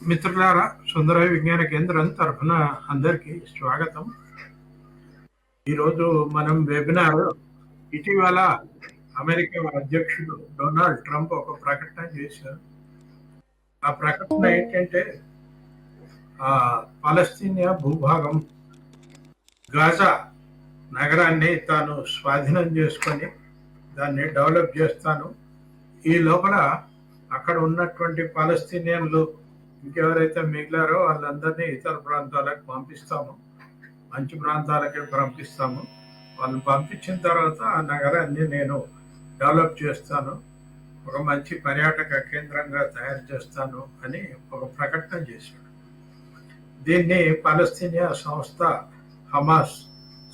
మిత్రులారా, సుందర విజ్ఞాన కేంద్రం తరఫున అందరికీ స్వాగతం. ఈరోజు మనం వెబినార్ ఇటీవల అమెరికా అధ్యక్షుడు డొనాల్డ్ ట్రంప్ ఒక ప్రకటన చేశారు. ఆ ప్రకటన ఏంటంటే పాలస్తీనియా భూభాగం గాజా నగరాన్ని తాను స్వాధీనం చేసుకొని దాన్ని డెవలప్ చేస్తాను. ఈ లోపల అక్కడ ఉన్నటువంటి పాలస్తీనియన్లు ఇంకెవరైతే మిగిలారో వాళ్ళందరినీ ఇతర ప్రాంతాలకు పంపిస్తాము, మంచి ప్రాంతాలకి పంపిస్తాము. వాళ్ళని పంపించిన తర్వాత ఆ నగరాన్ని నేను డెవలప్ చేస్తాను, ఒక మంచి పర్యాటక కేంద్రంగా తయారు చేస్తాను అని ఒక ప్రకటన చేశాడు. దీన్ని పాలస్తీనియా సంస్థ హమాస్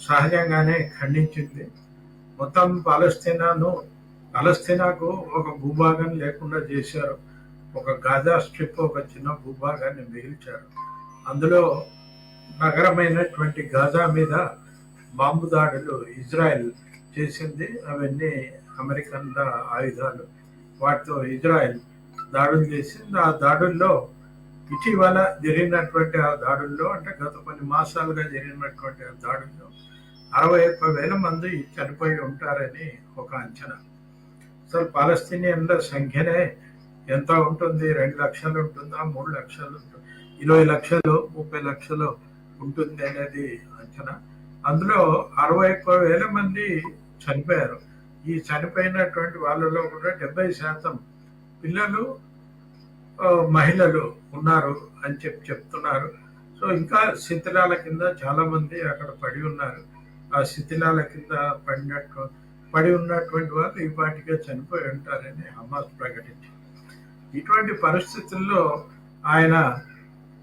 సహజంగానే ఖండించింది. మొత్తం పాలస్తీనాకు ఒక భూభాగం లేకుండా చేశారు. ఒక గాజా స్ట్రిప్, ఒక చిన్న భూభాగాన్ని మిగిల్చారు. అందులో నగరమైనటువంటి గాజా మీద బాంబు దాడులు ఇజ్రాయెల్ చేసింది. అవన్నీ అమెరికన్ ఆయుధాలు, వాటితో ఇజ్రాయెల్ దాడులు చేసింది. ఆ దాడుల్లో ఇటీవల జరిగినటువంటి ఆ దాడుల్లో, అంటే గత కొన్ని మాసాలుగా జరిగినటువంటి ఆ దాడుల్లో 61,000 మంది చనిపోయి ఉంటారని ఒక అంచనా. అసలు పాలస్తీనియన్ల సంఖ్యనే ఎంత ఉంటుంది? 2 లక్షలు ఉంటుందా, 3 లక్షలు ఉంటుంది, 20 లక్షలు, 30 లక్షలు ఉంటుంది అనేది అంచనా. అందులో 61,000 మంది చనిపోయారు. ఈ చనిపోయినటువంటి వాళ్ళలో కూడా 70% పిల్లలు, మహిళలు ఉన్నారు అని చెప్తున్నారు. సో ఇంకా శిథిలాల కింద చాలా మంది అక్కడ పడి ఉన్నారు. ఆ శిథిలాల కింద పడి ఉన్నటువంటి వాళ్ళు ఈ పాటిగా చనిపోయి ఉంటారని హమాస్ ప్రకటించింది. ఇటువంటి పరిస్థితుల్లో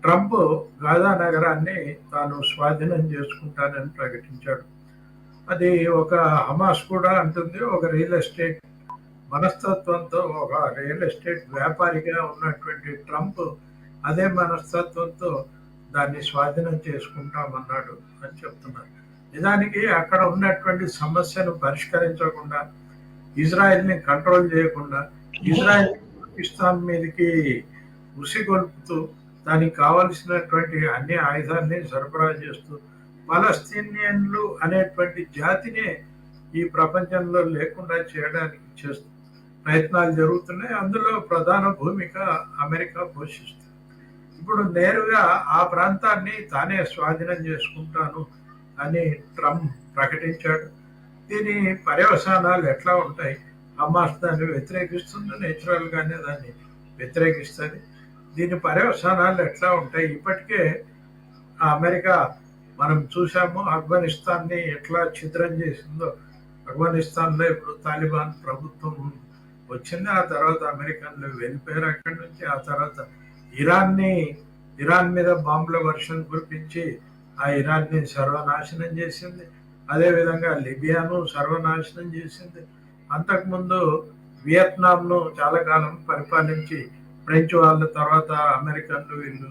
ట్రంప్ గాజా నగరాన్ని తాను స్వాధీనం చేసుకుంటానని ప్రకటించాడు. అది ఒక హమాస్ కూడా అంటుంది, ఒక రియల్ ఎస్టేట్ మనస్తత్వంతో, ఒక రియల్ ఎస్టేట్ వ్యాపారిగా ఉన్నటువంటి ట్రంప్ అదే మనస్తత్వంతో దాన్ని స్వాధీనం చేసుకుంటామన్నాడు అని చెప్తున్నారు. నిజానికి అక్కడ ఉన్నటువంటి సమస్యను పరిష్కరించకుండా, ఇజ్రాయెల్ని కంట్రోల్ చేయకుండా, ఇజ్రాయెల్ పాకిస్తాన్ మీదకి ఉసిగొల్పుతూ దానికి కావలసినటువంటి అన్ని ఆయుధాన్ని సరఫరా చేస్తూ పాలస్తీనియన్లు అనేటువంటి జాతినే ఈ ప్రపంచంలో లేకుండా చేయడానికి ప్రయత్నాలు జరుగుతున్నాయి. అందులో ప్రధాన భూమిక అమెరికా పోషిస్తుంది. ఇప్పుడు నేరుగా ఆ ప్రాంతాన్ని తానే స్వాధీనం చేసుకుంటాను అని ట్రంప్ ప్రకటించాడు. దీని పర్యవసానాలు ఎట్లా ఉంటాయి? హమాస్ దాన్ని వ్యతిరేకిస్తుంది, నేచురల్ గానే దాన్ని వ్యతిరేకిస్తుంది. దీని పర్యవసానాలు ఎట్లా ఉంటాయి? ఇప్పటికే అమెరికా మనం చూసాము, ఆఫ్ఘనిస్తాన్ని ఎట్లా ఛిద్రం చేసిందో. ఆఫ్ఘనిస్తాన్లో ఇప్పుడు తాలిబాన్ ప్రభుత్వం వచ్చింది, ఆ తర్వాత అమెరికన్లు వెళ్ళిపోయారు అక్కడి నుంచి. ఆ తర్వాత ఇరాన్ మీద బాంబుల వర్షం కురిపించి ఆ ఇరాన్ని సర్వనాశనం చేసింది. అదేవిధంగా లిబియాను సర్వనాశనం చేసింది. అంతకుముందు వియత్నాంను చాలా కాలం పరిపాలించి, ఫ్రెంచ్ వాళ్ళ తర్వాత అమెరికన్లు వీళ్ళు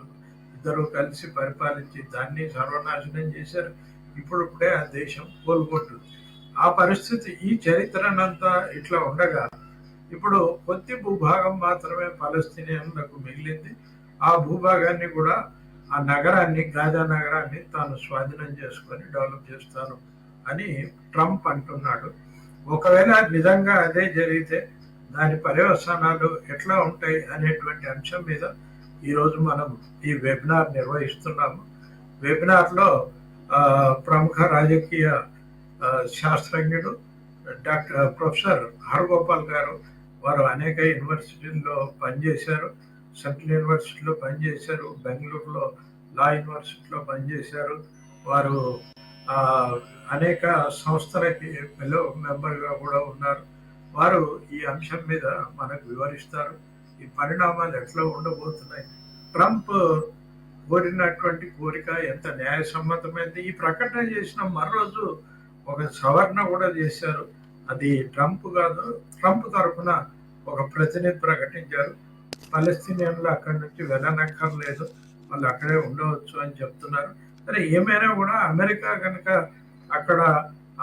ఇద్దరు కలిసి పరిపాలించి దాన్ని సర్వనాశనం చేశారు. ఇప్పుడే ఆ దేశం కోలుకుంటుంది. ఆ పరిస్థితి, ఈ చరిత్రనంతా ఇట్లా ఉండగా ఇప్పుడు కొద్ది భూభాగం మాత్రమే పాలస్తీనియన్లకు మిగిలింది. ఆ భూభాగాన్ని కూడా, ఆ నగరాన్ని, గాజా నగరాన్ని తాను స్వాధీనం చేసుకొని డెవలప్ చేస్తాను అని ట్రంప్ అంటున్నాడు. ఒకవేళ నిజంగా అదే జరిగితే దాని పర్యవసానాలు ఎట్లా ఉంటాయి అనేటువంటి అంశం మీద ఈరోజు మనం ఈ వెబినార్ నిర్వహిస్తున్నాము. వెబినార్లో ప్రముఖ రాజకీయ శాస్త్రజ్ఞుడు ప్రొఫెసర్ హరగోపాల్ గారు, వారు అనేక యూనివర్సిటీల్లో పనిచేశారు. సెంట్రల్ యూనివర్సిటీలో పనిచేశారు, బెంగళూరులో లా యూనివర్సిటీలో పనిచేశారు. వారు అనేక సంస్థలకి ఫెలో మెంబర్గా కూడా ఉన్నారు. వారు ఈ అంశం మీద మనకు వివరిస్తారు. ఈ పరిణామాలు ఎట్లా ఉండబోతున్నాయి, ట్రంప్ కోరినటువంటి కోరిక ఎంత న్యాయసమ్మతమైంది. ఈ ప్రకటన చేసిన మరోజు ఒక సవరణ కూడా చేశారు. అది ట్రంప్ కాదు, ట్రంప్ తరఫున ఒక ప్రతినిధి ప్రకటించారు. పాలస్తీనియన్లు అక్కడి నుంచి వెళ్ళనక్కర్లేదు, వాళ్ళు అక్కడే ఉండవచ్చు అని చెప్తున్నారు. సరే, ఏమైనా కూడా అమెరికా కనుక అక్కడ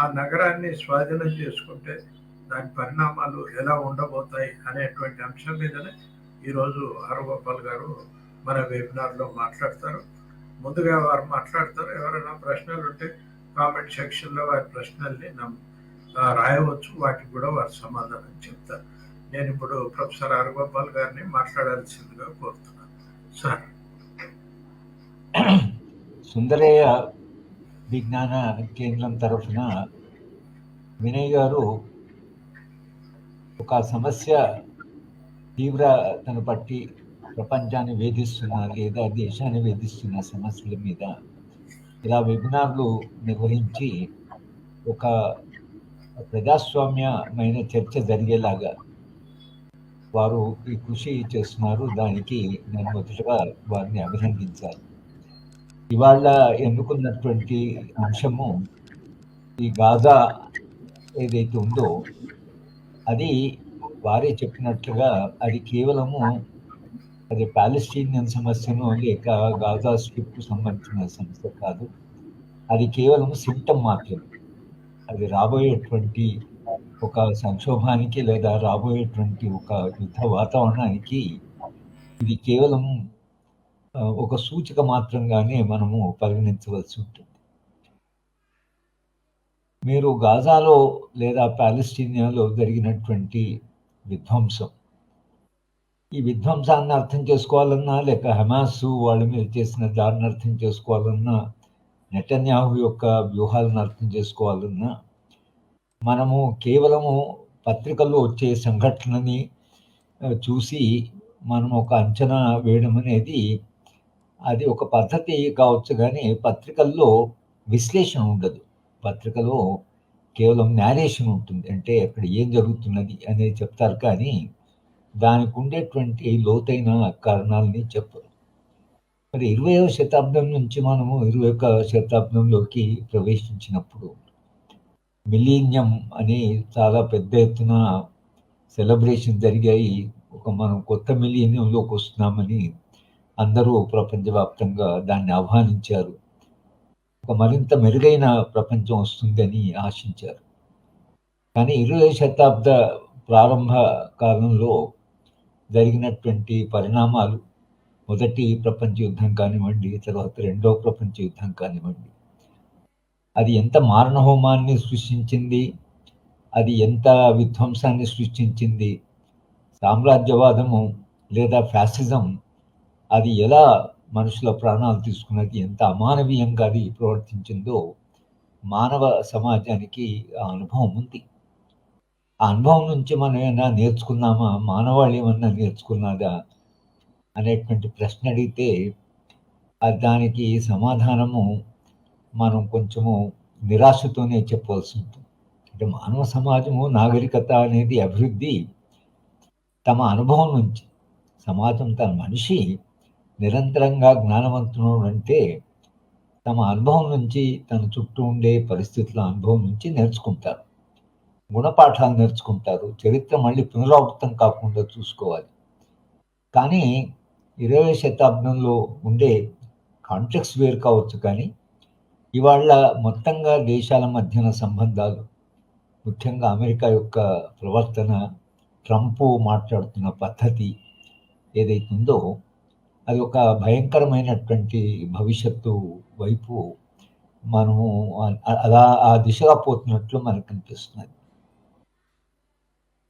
ఆ నగరాన్ని స్వాధీనం చేసుకుంటే దాని పరిణామాలు ఎలా ఉండబోతాయి అనేటువంటి అంశం మీదనే ఈరోజు హరగోపాల్ గారు మన వెబినార్లో మాట్లాడతారు. ముందుగా వారు మాట్లాడతారు. ఎవరైనా ప్రశ్నలు ఉంటే కామెంట్ సెక్షన్లో వారి ప్రశ్నల్ని రాయవచ్చు. వాటికి కూడా వారు సమాధానం చెప్తారు. నేను ఇప్పుడు ప్రొఫెసర్ ఆర్ గోపాల్ గారిని మాట్లాడాల్సిందిగా కోరుతున్నాను. సార్. సుందరయ్య విజ్ఞాన కేంద్రం తరఫున వినయ్ గారు ఒక సమస్య తీవ్రతను బట్టి ప్రపంచాన్ని వేధిస్తున్న లేదా దేశాన్ని వేధిస్తున్న సమస్యల మీద ఇలా వెబినార్లు నిర్వహించి ఒక ప్రజాస్వామ్యమైన చర్చ జరిగేలాగా వారు ఈ కృషి చేస్తున్నారు. దానికి నేను మొదటగా వారిని అభినందించాలి. ఇవాళ ఎన్నుకున్నటువంటి అంశము ఈ గాజా ఏదైతే ఉందో అది వారే చెప్పినట్లుగా అది కేవలము అది పాలెస్టీనియన్ సమస్యను లేక గాజా స్ట్రిప్కు సంబంధించిన సమస్య కాదు. అది కేవలం సిమ్టమ్ మాత్రమే. అది రాబోయేటువంటి ఒక సంక్షోభానికి లేదా రాబోయేటువంటి ఒక యుద్ధ వాతావరణానికి ఇది కేవలం ఒక సూచిక మాత్రంగానే మనము పరిగణించవలసి ఉంటుంది. మీరు గాజాలో లేదా పాలెస్టీనియాలో జరిగినటువంటి విధ్వంసం, ఈ విధ్వంసాన్ని అర్థం చేసుకోవాలన్నా లేక హమాస్ వాళ్ళ మీద చేసిన దాడిని అర్థం చేసుకోవాలన్నా నెతన్యాహు యొక్క వ్యూహాలను అర్థం చేసుకోవాలన్నా మనము కేవలము పత్రికల్లో వచ్చే సంఘటనని చూసి మనం ఒక అంచనా వేయడం అనేది అది ఒక పద్ధతి కావచ్చు, కానీ పత్రికల్లో విశ్లేషణ ఉండదు. పత్రికలో కేవలం నేరేషన్ ఉంటుంది. అంటే అక్కడ ఏం జరుగుతున్నది అనేది చెప్తారు, కానీ దానికి ఉండేటువంటి లోతైన కారణాలని చెప్పరు. మరి 20వ శతాబ్దం నుంచి మనము 21వ శతాబ్దంలోకి ప్రవేశించినప్పుడు మిలీనియం అని చాలా పెద్ద ఎత్తున సెలబ్రేషన్ జరిగాయి. మనం కొత్త మిలీనియంలోకి వస్తున్నామని అందరూ ప్రపంచవ్యాప్తంగా దాన్ని ఆహ్వానించారు. ఒక మరింత మెరుగైన ప్రపంచం వస్తుందని ఆశించారు. కానీ 20వ శతాబ్ద ప్రారంభ కాలంలో జరిగినటువంటి పరిణామాలు, మొదటి ప్రపంచ యుద్ధం కానివ్వండి, తర్వాత రెండవ ప్రపంచ యుద్ధం కానివ్వండి, అది ఎంత మారణహోమాన్ని సృష్టించింది, అది ఎంత విధ్వంసాన్ని సృష్టించింది, సామ్రాజ్యవాదము లేదా ఫ్యాసిజం అది ఎలా మనుషుల ప్రాణాలు తీసుకున్నది, ఎంత అమానవీయంగా అది ప్రవర్తించిందో మానవ సమాజానికి ఆ అనుభవం ఉంది. ఆ అనుభవం నుంచి మనం ఏమైనా నేర్చుకున్నామా, మానవాళి ఏమన్నా నేర్చుకున్నదా అనేటువంటి ప్రశ్న అడిగితే దానికి సమాధానము మనం కొంచెము నిరాశతోనే చెప్పవలసి ఉంటుంది. అంటే మానవ సమాజము నాగరికత అనేది అభివృద్ధి తమ అనుభవం నుంచి, సమాజం తన మనిషి నిరంతరంగా జ్ఞానవంతుడు అంటే తమ అనుభవం నుంచి, తన చుట్టూ ఉండే పరిస్థితుల అనుభవం నుంచి నేర్చుకుంటారు, గుణపాఠాలు నేర్చుకుంటారు. చరిత్ర మళ్ళీ పునరావృతం కాకుండా చూసుకోవాలి. కానీ 20వ శతాబ్దంలో ఉండే కాంటెక్స్ట్ వేరు కావచ్చు, కానీ ఇవాళ మొత్తంగా దేశాల మధ్యన సంబంధాలు, ముఖ్యంగా అమెరికా యొక్క ప్రవర్తన, ట్రంప్ మాట్లాడుతున్న పద్ధతి ఏదైతే ఉందో అది ఒక భయంకరమైనటువంటి భవిష్యత్తు వైపు మనము అలా ఆ దిశగా పోతున్నట్లు మనకు కనిపిస్తున్నది.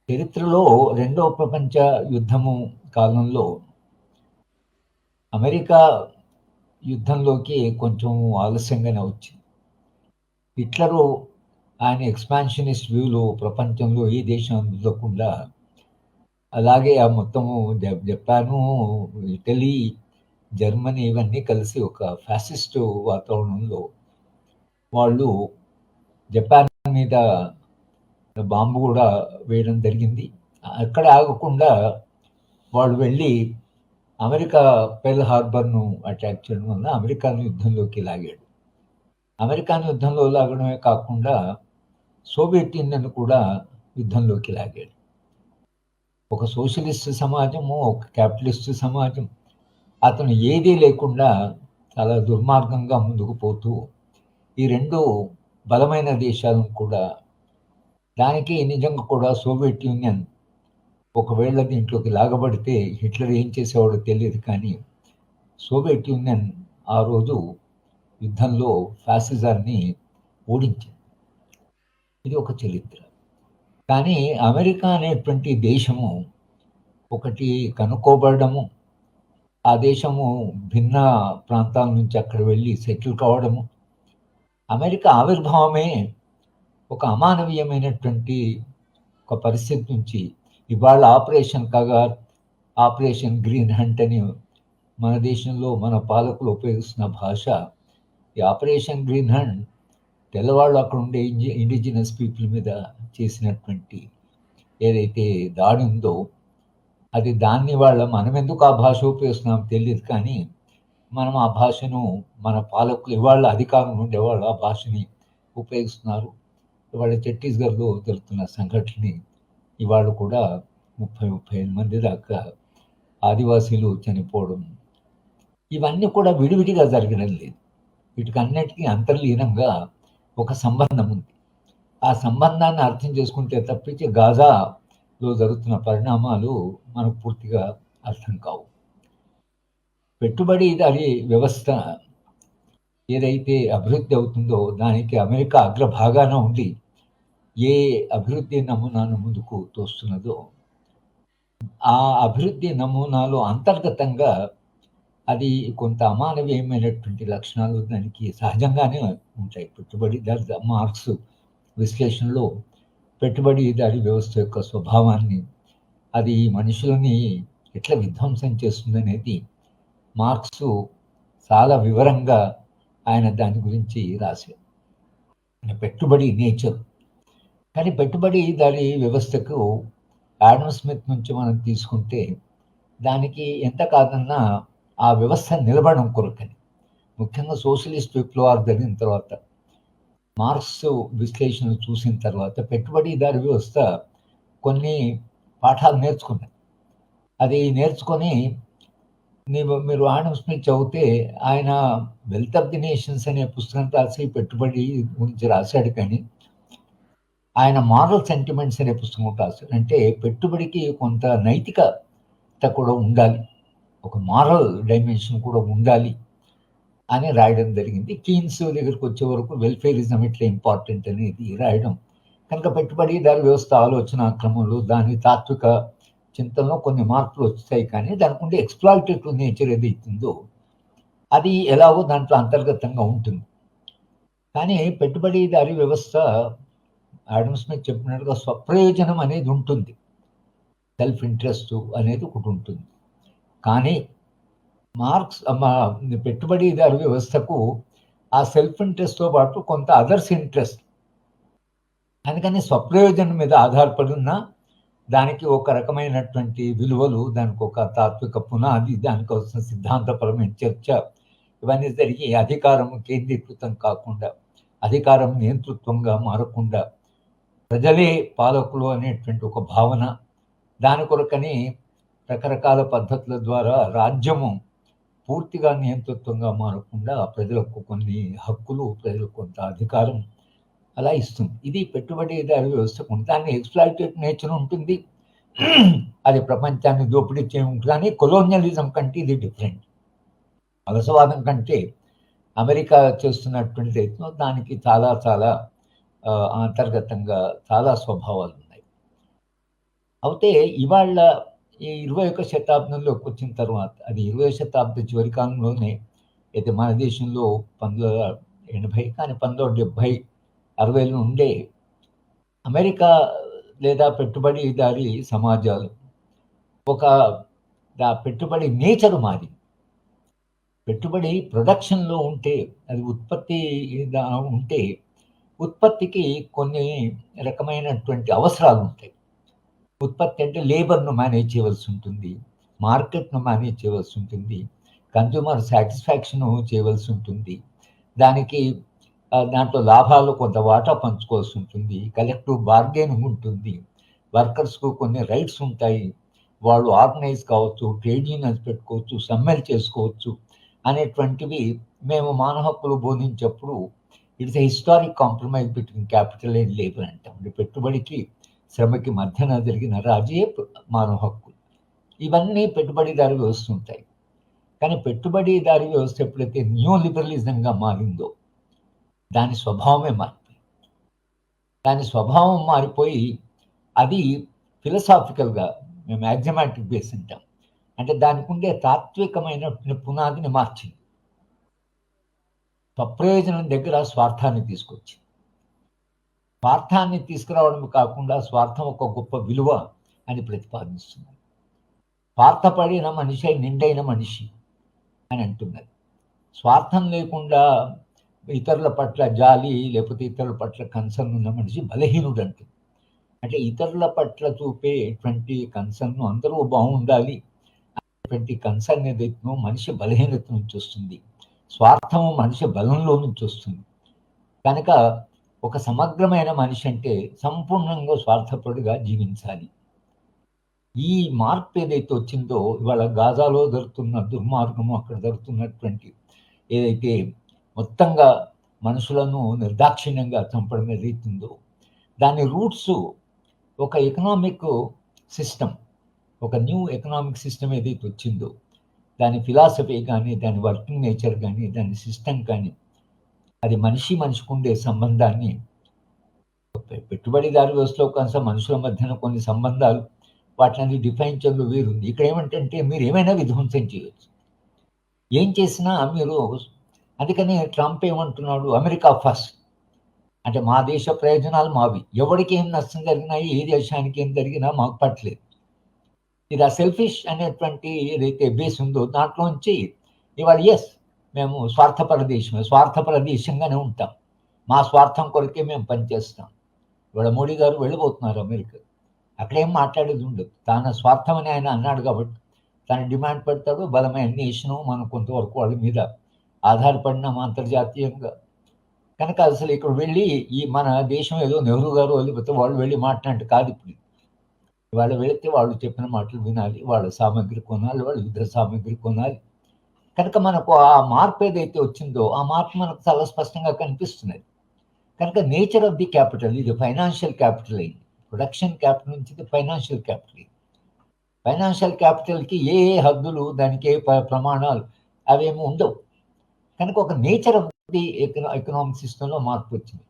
చరిత్రలో రెండవ ప్రపంచ యుద్ధము కాలంలో అమెరికా యుద్ధంలోకి కొంచెం ఆలస్యంగానే వచ్చింది. హిట్లరు ఆయన ఎక్స్పాన్షనిస్ట్ వ్యూలో ప్రపంచంలో ఏ దేశం అందకుండా, అలాగే ఆ మొత్తము జపాను, ఇటలీ, జర్మనీ ఇవన్నీ కలిసి ఒక ఫ్యాసిస్ట్ వాతావరణంలో వాళ్ళు జపాన్ మీద బాంబు కూడా వేయడం జరిగింది. అక్కడ ఆగకుండా వాళ్ళు వెళ్ళి అమెరికా పెర్ల్ హార్బర్ను అటాక్ చేయడం వల్ల అమెరికాను యుద్ధంలోకి లాగాడు. అమెరికాను యుద్ధంలో లాగడమే కాకుండా సోవియట్ యూనియన్ కూడా యుద్ధంలోకి లాగాడు. ఒక సోషలిస్ట్ సమాజము, ఒక క్యాపిటలిస్ట్ సమాజం, అతను ఏదీ లేకుండా చాలా దుర్మార్గంగా ముందుకు పోతూ ఈ రెండు బలమైన దేశాలను కూడా, దానికి నిజంగా కూడా సోవియట్ యూనియన్ ఒకవేళ దీంట్లోకి లాగబడితే హిట్లర్ ఏం చేసేవాడో తెలియదు, కానీ సోవియట్ యూనియన్ ఆ రోజు యుద్ధంలో ఫ్యాసిజాన్ని ఓడించింది. ఇది ఒక చరిత్ర. కానీ అమెరికా అనేటువంటి దేశము ఒకటి కనుక్కోబడము, ఆ దేశము భిన్న ప్రాంతాల నుంచి అక్కడ వెళ్ళి సెటిల్ కావడము, అమెరికా ఆవిర్భావమే ఒక అమానవీయమైనటువంటి ఒక పరిస్థితి నుంచి ఇవాళ operation Kagar, operation green hunt అని మన దేశంలో మన పాలకులు ఉపయోగిస్తున్న భాష. ఈ ఆపరేషన్ గ్రీన్ హంట్ తెల్లవాళ్ళు అక్కడ ఉండే ఇండిజినస్ పీపుల్ మీద చేసినటువంటి ఏదైతే దాడి ఉందో అది దాన్ని మనం ఎందుకు ఆ భాష ఉపయోగిస్తున్నాం తెలియదు, కానీ మనం ఆ భాషను మన పాలకులు ఇవాళ అధికారం ఉండేవాళ్ళు ఆ భాషని ఉపయోగిస్తున్నారు. ఇవాళ ఛత్తీస్గఢ్లో జరుగుతున్న సంఘటనని ఇవాళ కూడా 35 మంది దాకా ఆదివాసీలు చనిపోవడం, ఇవన్నీ కూడా విడివిడిగా జరగడం లేదు. వీటికన్నిటికీ అంతర్లీనంగా ఒక సంబంధం ఉంది. ఆ సంబంధాన్ని అర్థం చేసుకుంటే తప్పించి గాజాలో జరుగుతున్న పరిణామాలు మనకు పూర్తిగా అర్థం కావు. పెట్టుబడిదారీ వ్యవస్థ ఏదైతే అభివృద్ధి అవుతుందో దానికి అమెరికా అగ్రభాగాన ఉండి ఏ అభివృద్ధి నమూనాను ముందుకు తోస్తున్నదో ఆ అభివృద్ధి నమూనాలో అంతర్గతంగా అది కొంత అమానవీయమైనటువంటి లక్షణాలు దానికి సహజంగానే ఉంటాయి. పెట్టుబడిదారి మార్క్స్ విశ్లేషణలో పెట్టుబడిదారీ వ్యవస్థ యొక్క స్వభావాన్ని, అది మనుషులని ఎట్లా విధ్వంసం చేస్తుందనేది మార్క్స్ చాలా వివరంగా ఆయన దాని గురించి రాశారు. పెట్టుబడి నేచర్. కానీ పెట్టుబడిదారీ వ్యవస్థకు ఆడమ్ స్మిత్ నుంచి మనం తీసుకుంటే దానికి ఎంత కాదన్నా ఆ వ్యవస్థ నిలబడడం కొరకని, ముఖ్యంగా సోషలిస్ట్ విప్లవాలు జరిగిన తర్వాత మార్క్స్ విశ్లేషణ చూసిన తర్వాత పెట్టుబడిదారీ వ్యవస్థ కొన్ని పాఠాలు నేర్చుకున్నది. అది నేర్చుకొని మీరు ఆడమ్ స్మిత్ చదివితే ఆయన వెల్త్ ఆఫ్ ది నేషన్స్ అనే పుస్తకం రాసి పెట్టుబడి గురించి రాశాడు, కానీ ఆయన మారల్ సెంటిమెంట్స్ అనే పుస్తకం రాశాడు. అంటే పెట్టుబడికి కొంత నైతికత కూడా ఉండాలి, ఒక మారల్ డైమెన్షన్ కూడా ఉండాలి అని రాయడం జరిగింది. కీన్స్ దగ్గరికి వచ్చే వరకు వెల్ఫేరిజం ఎట్లా ఇంపార్టెంట్ అనేది రాయడం. కనుక పెట్టుబడిదారీ వ్యవస్థ ఆలోచన క్రమంలో దాని తాత్విక చింతనలో కొన్ని మార్పులు వచ్చాయి, కానీ దానికి ఉండే ఎక్స్‌ప్లాయిటేటివ్ నేచర్ ఏదైతుందో అది ఎలాగో దాంట్లో అంతర్గతంగా ఉంటుంది. కానీ పెట్టుబడిదారీ వ్యవస్థ ఆడమ్ స్మిత్ చెప్పినట్టుగా స్వప్రయోజనం అనేది ఉంటుంది, సెల్ఫ్ ఇంట్రెస్ట్ అనేది ఒకటి ఉంటుంది. కానీ మార్క్స్ పెట్టుబడిదారీ వ్యవస్థకు ఆ సెల్ఫ్ ఇంట్రెస్ట్తో పాటు కొంత అదర్స్ ఇంట్రెస్ట్, అందుకని స్వప్రయోజనం మీద ఆధారపడి ఉన్న దానికి ఒక రకమైనటువంటి విలువలు, దానికి ఒక తాత్విక పునాది, దానికోసం సిద్ధాంతపరమైన చర్చ, ఇవన్నీ జరిగి అధికారం కేంద్రీకృతం కాకుండా, అధికారం నియంతృత్వంగా మారకుండా ప్రజలే పాలకులు అనేటువంటి ఒక భావన, దాని కొరకని రకరకాల పద్ధతుల ద్వారా రాజ్యము పూర్తిగా నియంతృత్వంగా మారకుండా ప్రజలకు కొన్ని హక్కులు, ప్రజలకు కొంత అధికారం అలా ఇస్తుంది. ఇది పెట్టుబడిదారీ వ్యవస్థకు దాన్ని ఎక్స్‌ప్లాయిటేటివ్ నేచర్ ఉంటుంది, అది ప్రపంచాన్ని దోపిడీ చేయడం. కానీ కొలోనియలిజం కంటే ఇది డిఫరెంట్. వలసవాదం కంటే అమెరికా చేస్తున్నటువంటి దానికి చాలా చాలా అంతర్గతంగా చాలా స్వభావాలు ఉన్నాయి. అయితే ఇవాళ ఈ 21వ శతాబ్దంలోకి వచ్చిన తర్వాత, అది 20వ శతాబ్దం చివరి కాలంలోనే అయితే మన దేశంలో 1980, కానీ 1970, 60 నుండే అమెరికా లేదా పెట్టుబడిదారీ సమాజాలు ఒక పెట్టుబడి నేచర్ మారింది. పెట్టుబడి ప్రొడక్షన్లో ఉంటే, అది ఉత్పత్తి ఉంటే ఉత్పత్తికి కొన్ని రకమైనటువంటి అవసరాలు ఉంటాయి. ఉత్పత్తి అంటే లేబర్ను మేనేజ్ చేయవలసి ఉంటుంది, మార్కెట్ను మేనేజ్ చేయవలసి ఉంటుంది, కన్జ్యూమర్ సాటిస్ఫాక్షన్ చేయవలసి ఉంటుంది, దానికి దాంట్లో లాభాలు కొంత వాటా పంచుకోవాల్సి ఉంటుంది, కలెక్టివ్ బార్గెనింగ్ ఉంటుంది, వర్కర్స్కు కొన్ని రైట్స్ ఉంటాయి, వాళ్ళు ఆర్గనైజ్ కావచ్చు, ట్రేడ్ యూనియన్స్ పెట్టుకోవచ్చు, సమ్మెలు చేసుకోవచ్చు అనేటువంటివి మేము మానవ హక్కులు బోధించేప్పుడు it's a historic compromise between capital and labour అంటాం. పెట్టుబడికి శ్రమకి మధ్యన జరిగిన రాజీ మానవ హక్కులు. ఇవన్నీ పెట్టుబడిదారు వస్తుంటాయి. కానీ పెట్టుబడిదారీ వ్యవస్థ ఎప్పుడైతే న్యూ లిబరలిజంగా మారిందో దాని స్వభావమే మారిపోయింది. దాని స్వభావం మారిపోయి అది ఫిలసాఫికల్గా మేము యాక్సిమాటిక్ బేస్ అంటాం. అంటే దానికి ఉండే తాత్వికమైన పునాదిని మార్చింది. స్వప్రయోజనం దగ్గర స్వార్థాన్ని తీసుకొచ్చింది. స్వార్థాన్ని తీసుకురావడం కాకుండా స్వార్థం ఒక గొప్ప విలువ అని ప్రతిపాదిస్తున్నారు. స్వార్థపడిన మనిషి నిండైన మనిషి అని అంటున్నది. స్వార్థం లేకుండా ఇతరుల పట్ల జాలి లేకపోతే ఇతరుల పట్ల కన్సర్న్ ఉన్న మనిషి బలహీనుడు అంటుంది. అంటే ఇతరుల పట్ల చూపేటువంటి కన్సర్న్ అందరూ బాగుండాలి అనేటువంటి కన్సర్న్ ఏదైతుందో మనిషి బలహీనత నుంచి వస్తుంది. స్వార్థము మనిషి బలంలో నుంచి వస్తుంది. కనుక ఒక సమగ్రమైన మనిషి అంటే సంపూర్ణంగా స్వార్థపరుడుగా జీవించాలి. ఈ మార్పు ఏదైతే వచ్చిందో ఇవాళ గాజాలో జరుగుతున్న దుర్మార్గము, అక్కడ జరుగుతున్నటువంటి ఏదైతే మొత్తంగా మనుషులను నిర్దాక్షిణ్యంగా చంపడం ఏదైతుందో దాని రూట్స్ ఒక ఎకనామిక్ సిస్టమ్, ఒక న్యూ ఎకనామిక్ సిస్టమ్ ఏదైతే వచ్చిందో దాని ఫిలాసఫీ కానీ దాని వర్కింగ్ నేచర్ కానీ దాని సిస్టమ్ కానీ అది మనిషికి ఉండే సంబంధాన్ని పెట్టుబడిదారు వ్యవస్థలో కొంత మనుషుల మధ్యన కొన్ని సంబంధాలు వాటిని డిఫైన్ చేయడం వేరుంది. ఇక్కడ ఏమంటే మీరు ఏమైనా విధ్వంసం చేయవచ్చు, ఏం చేసినా మీరు. అందుకని ట్రంప్ ఏమంటున్నాడు, అమెరికా ఫస్ట్ అంటే మా దేశ ప్రయోజనాలు మావి, ఎవరికి ఏం నష్టం జరిగినా ఏ దేశానికి ఏం జరిగినా మాకు పట్టలేదు. ఇది ఆ సెల్ఫిష్ అనేటువంటి ఏదైతే బేస్ ఉందో దాంట్లోంచి ఇవాళ మేము స్వార్థపర దేశంగానే ఉంటాం, మా స్వార్థం కొరకే మేము పనిచేస్తాం. ఇవాళ మోడీ గారు వెళ్ళిపోతున్నారు అమెరికా, అక్కడేం మాట్లాడేది ఉండదు. తన స్వార్థం అని ఆయన అన్నాడు కాబట్టి తను డిమాండ్ పెడతాడు. బలమైన నేషను మనం కొంతవరకు వాళ్ళ మీద ఆధారపడినాం అంతర్జాతీయంగా. కనుక అసలు ఇక్కడ వెళ్ళి ఈ మన దేశం ఏదో నెహ్రూ గారు లేకపోతే వాళ్ళు వెళ్ళి మాట్లాడినట్టు కాదు. ఇప్పుడు వాళ్ళు వెళితే వాళ్ళు చెప్పిన మాటలు వినాలి, వాళ్ళ సామాగ్రి కొనాలి, వాళ్ళ యుద్ధ సామాగ్రి కొనాలి. కనుక మనకు ఆ మార్పు ఏదైతే వచ్చిందో ఆ మార్పు మనకు చాలా స్పష్టంగా కనిపిస్తున్నది. కనుక నేచర్ ఆఫ్ ది క్యాపిటల్ ఇది ఫైనాన్షియల్ క్యాపిటల్ అయింది. ప్రొడక్షన్ క్యాపిటల్ నుంచి ఇది ఫైనాన్షియల్ క్యాపిటల్ అయింది. ఫైనాన్షియల్ క్యాపిటల్కి ఏ హద్దులు, దానికి ఏ ప్రమాణాలు అవేమీ ఉండవు. కనుక ఒక నేచర్ ఆఫ్ ది ఎకనామిక్ సిస్టంలో మార్పు వచ్చింది.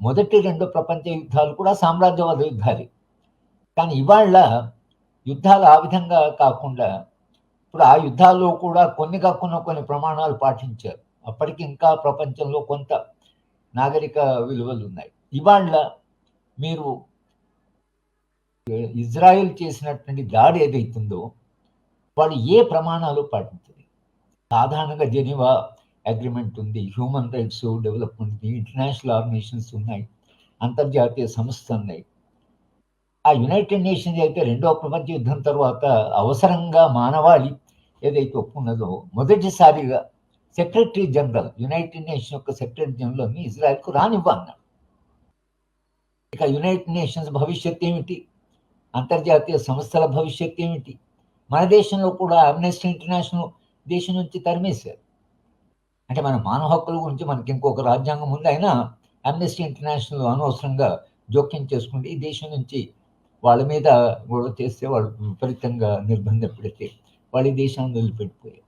మొదటి 2 ప్రపంచ యుద్ధాలు కూడా సామ్రాజ్యవాద యుద్ధాలే. కానీ ఇవాళ యుద్ధాలు ఆ విధంగా కాకుండా ఇప్పుడు ఆ యుద్ధాల్లో కూడా కొన్ని ప్రమాణాలు పాటించారు. అప్పటికి ఇంకా ప్రపంచంలో కొంత నాగరిక విలువలు ఉన్నాయి. ఇవాళ మీరు ఇజ్రాయెల్ చేసినటువంటి దాడి ఏదైతుందో వాళ్ళు ఏ ప్రమాణాలు పాటించారు? సాధారణంగా జెనీవా అగ్రిమెంట్ ఉంది, హ్యూమన్ రైట్స్ డెవలప్మెంట్ ఉంది, ఇంటర్నేషనల్ ఆర్గనైజేషన్స్ ఉన్నాయి, అంతర్జాతీయ సంస్థలు ఉన్నాయి. ఆ యునైటెడ్ నేషన్స్ అయితే 2వ ప్రపంచ యుద్ధం తర్వాత అవసరంగా మానవాళి ఏదైతే ఒప్పుకున్నదో మొదటిసారిగా సెక్రటరీ జనరల్, యునైటెడ్ నేషన్ యొక్క సెక్రటరీ జనరల్ని ఇజ్రాయెల్కు రానివ్వన్నాడు. ఇక యునైటెడ్ నేషన్స్ భవిష్యత్ ఏమిటి, అంతర్జాతీయ సంస్థల భవిష్యత్ ఏమిటి? మన దేశంలో కూడా అమ్నెస్టీ ఇంటర్నేషనల్ దేశం నుంచి తరిమేశారు. అంటే మన మానవ హక్కుల గురించి మనకి ఇంకొక రాజ్యాంగం ఉంది, అయినా అమ్నెస్టీ ఇంటర్నేషనల్ అనవసరంగా జోక్యం చేసుకుంటే ఈ దేశం నుంచి వాళ్ళ మీద గొడవ చేస్తే వాళ్ళు విపరీతంగా నిర్బంధం పెడితే వాళ్ళు ఈ దేశాన్ని వదిలిపెట్టిపోయారు.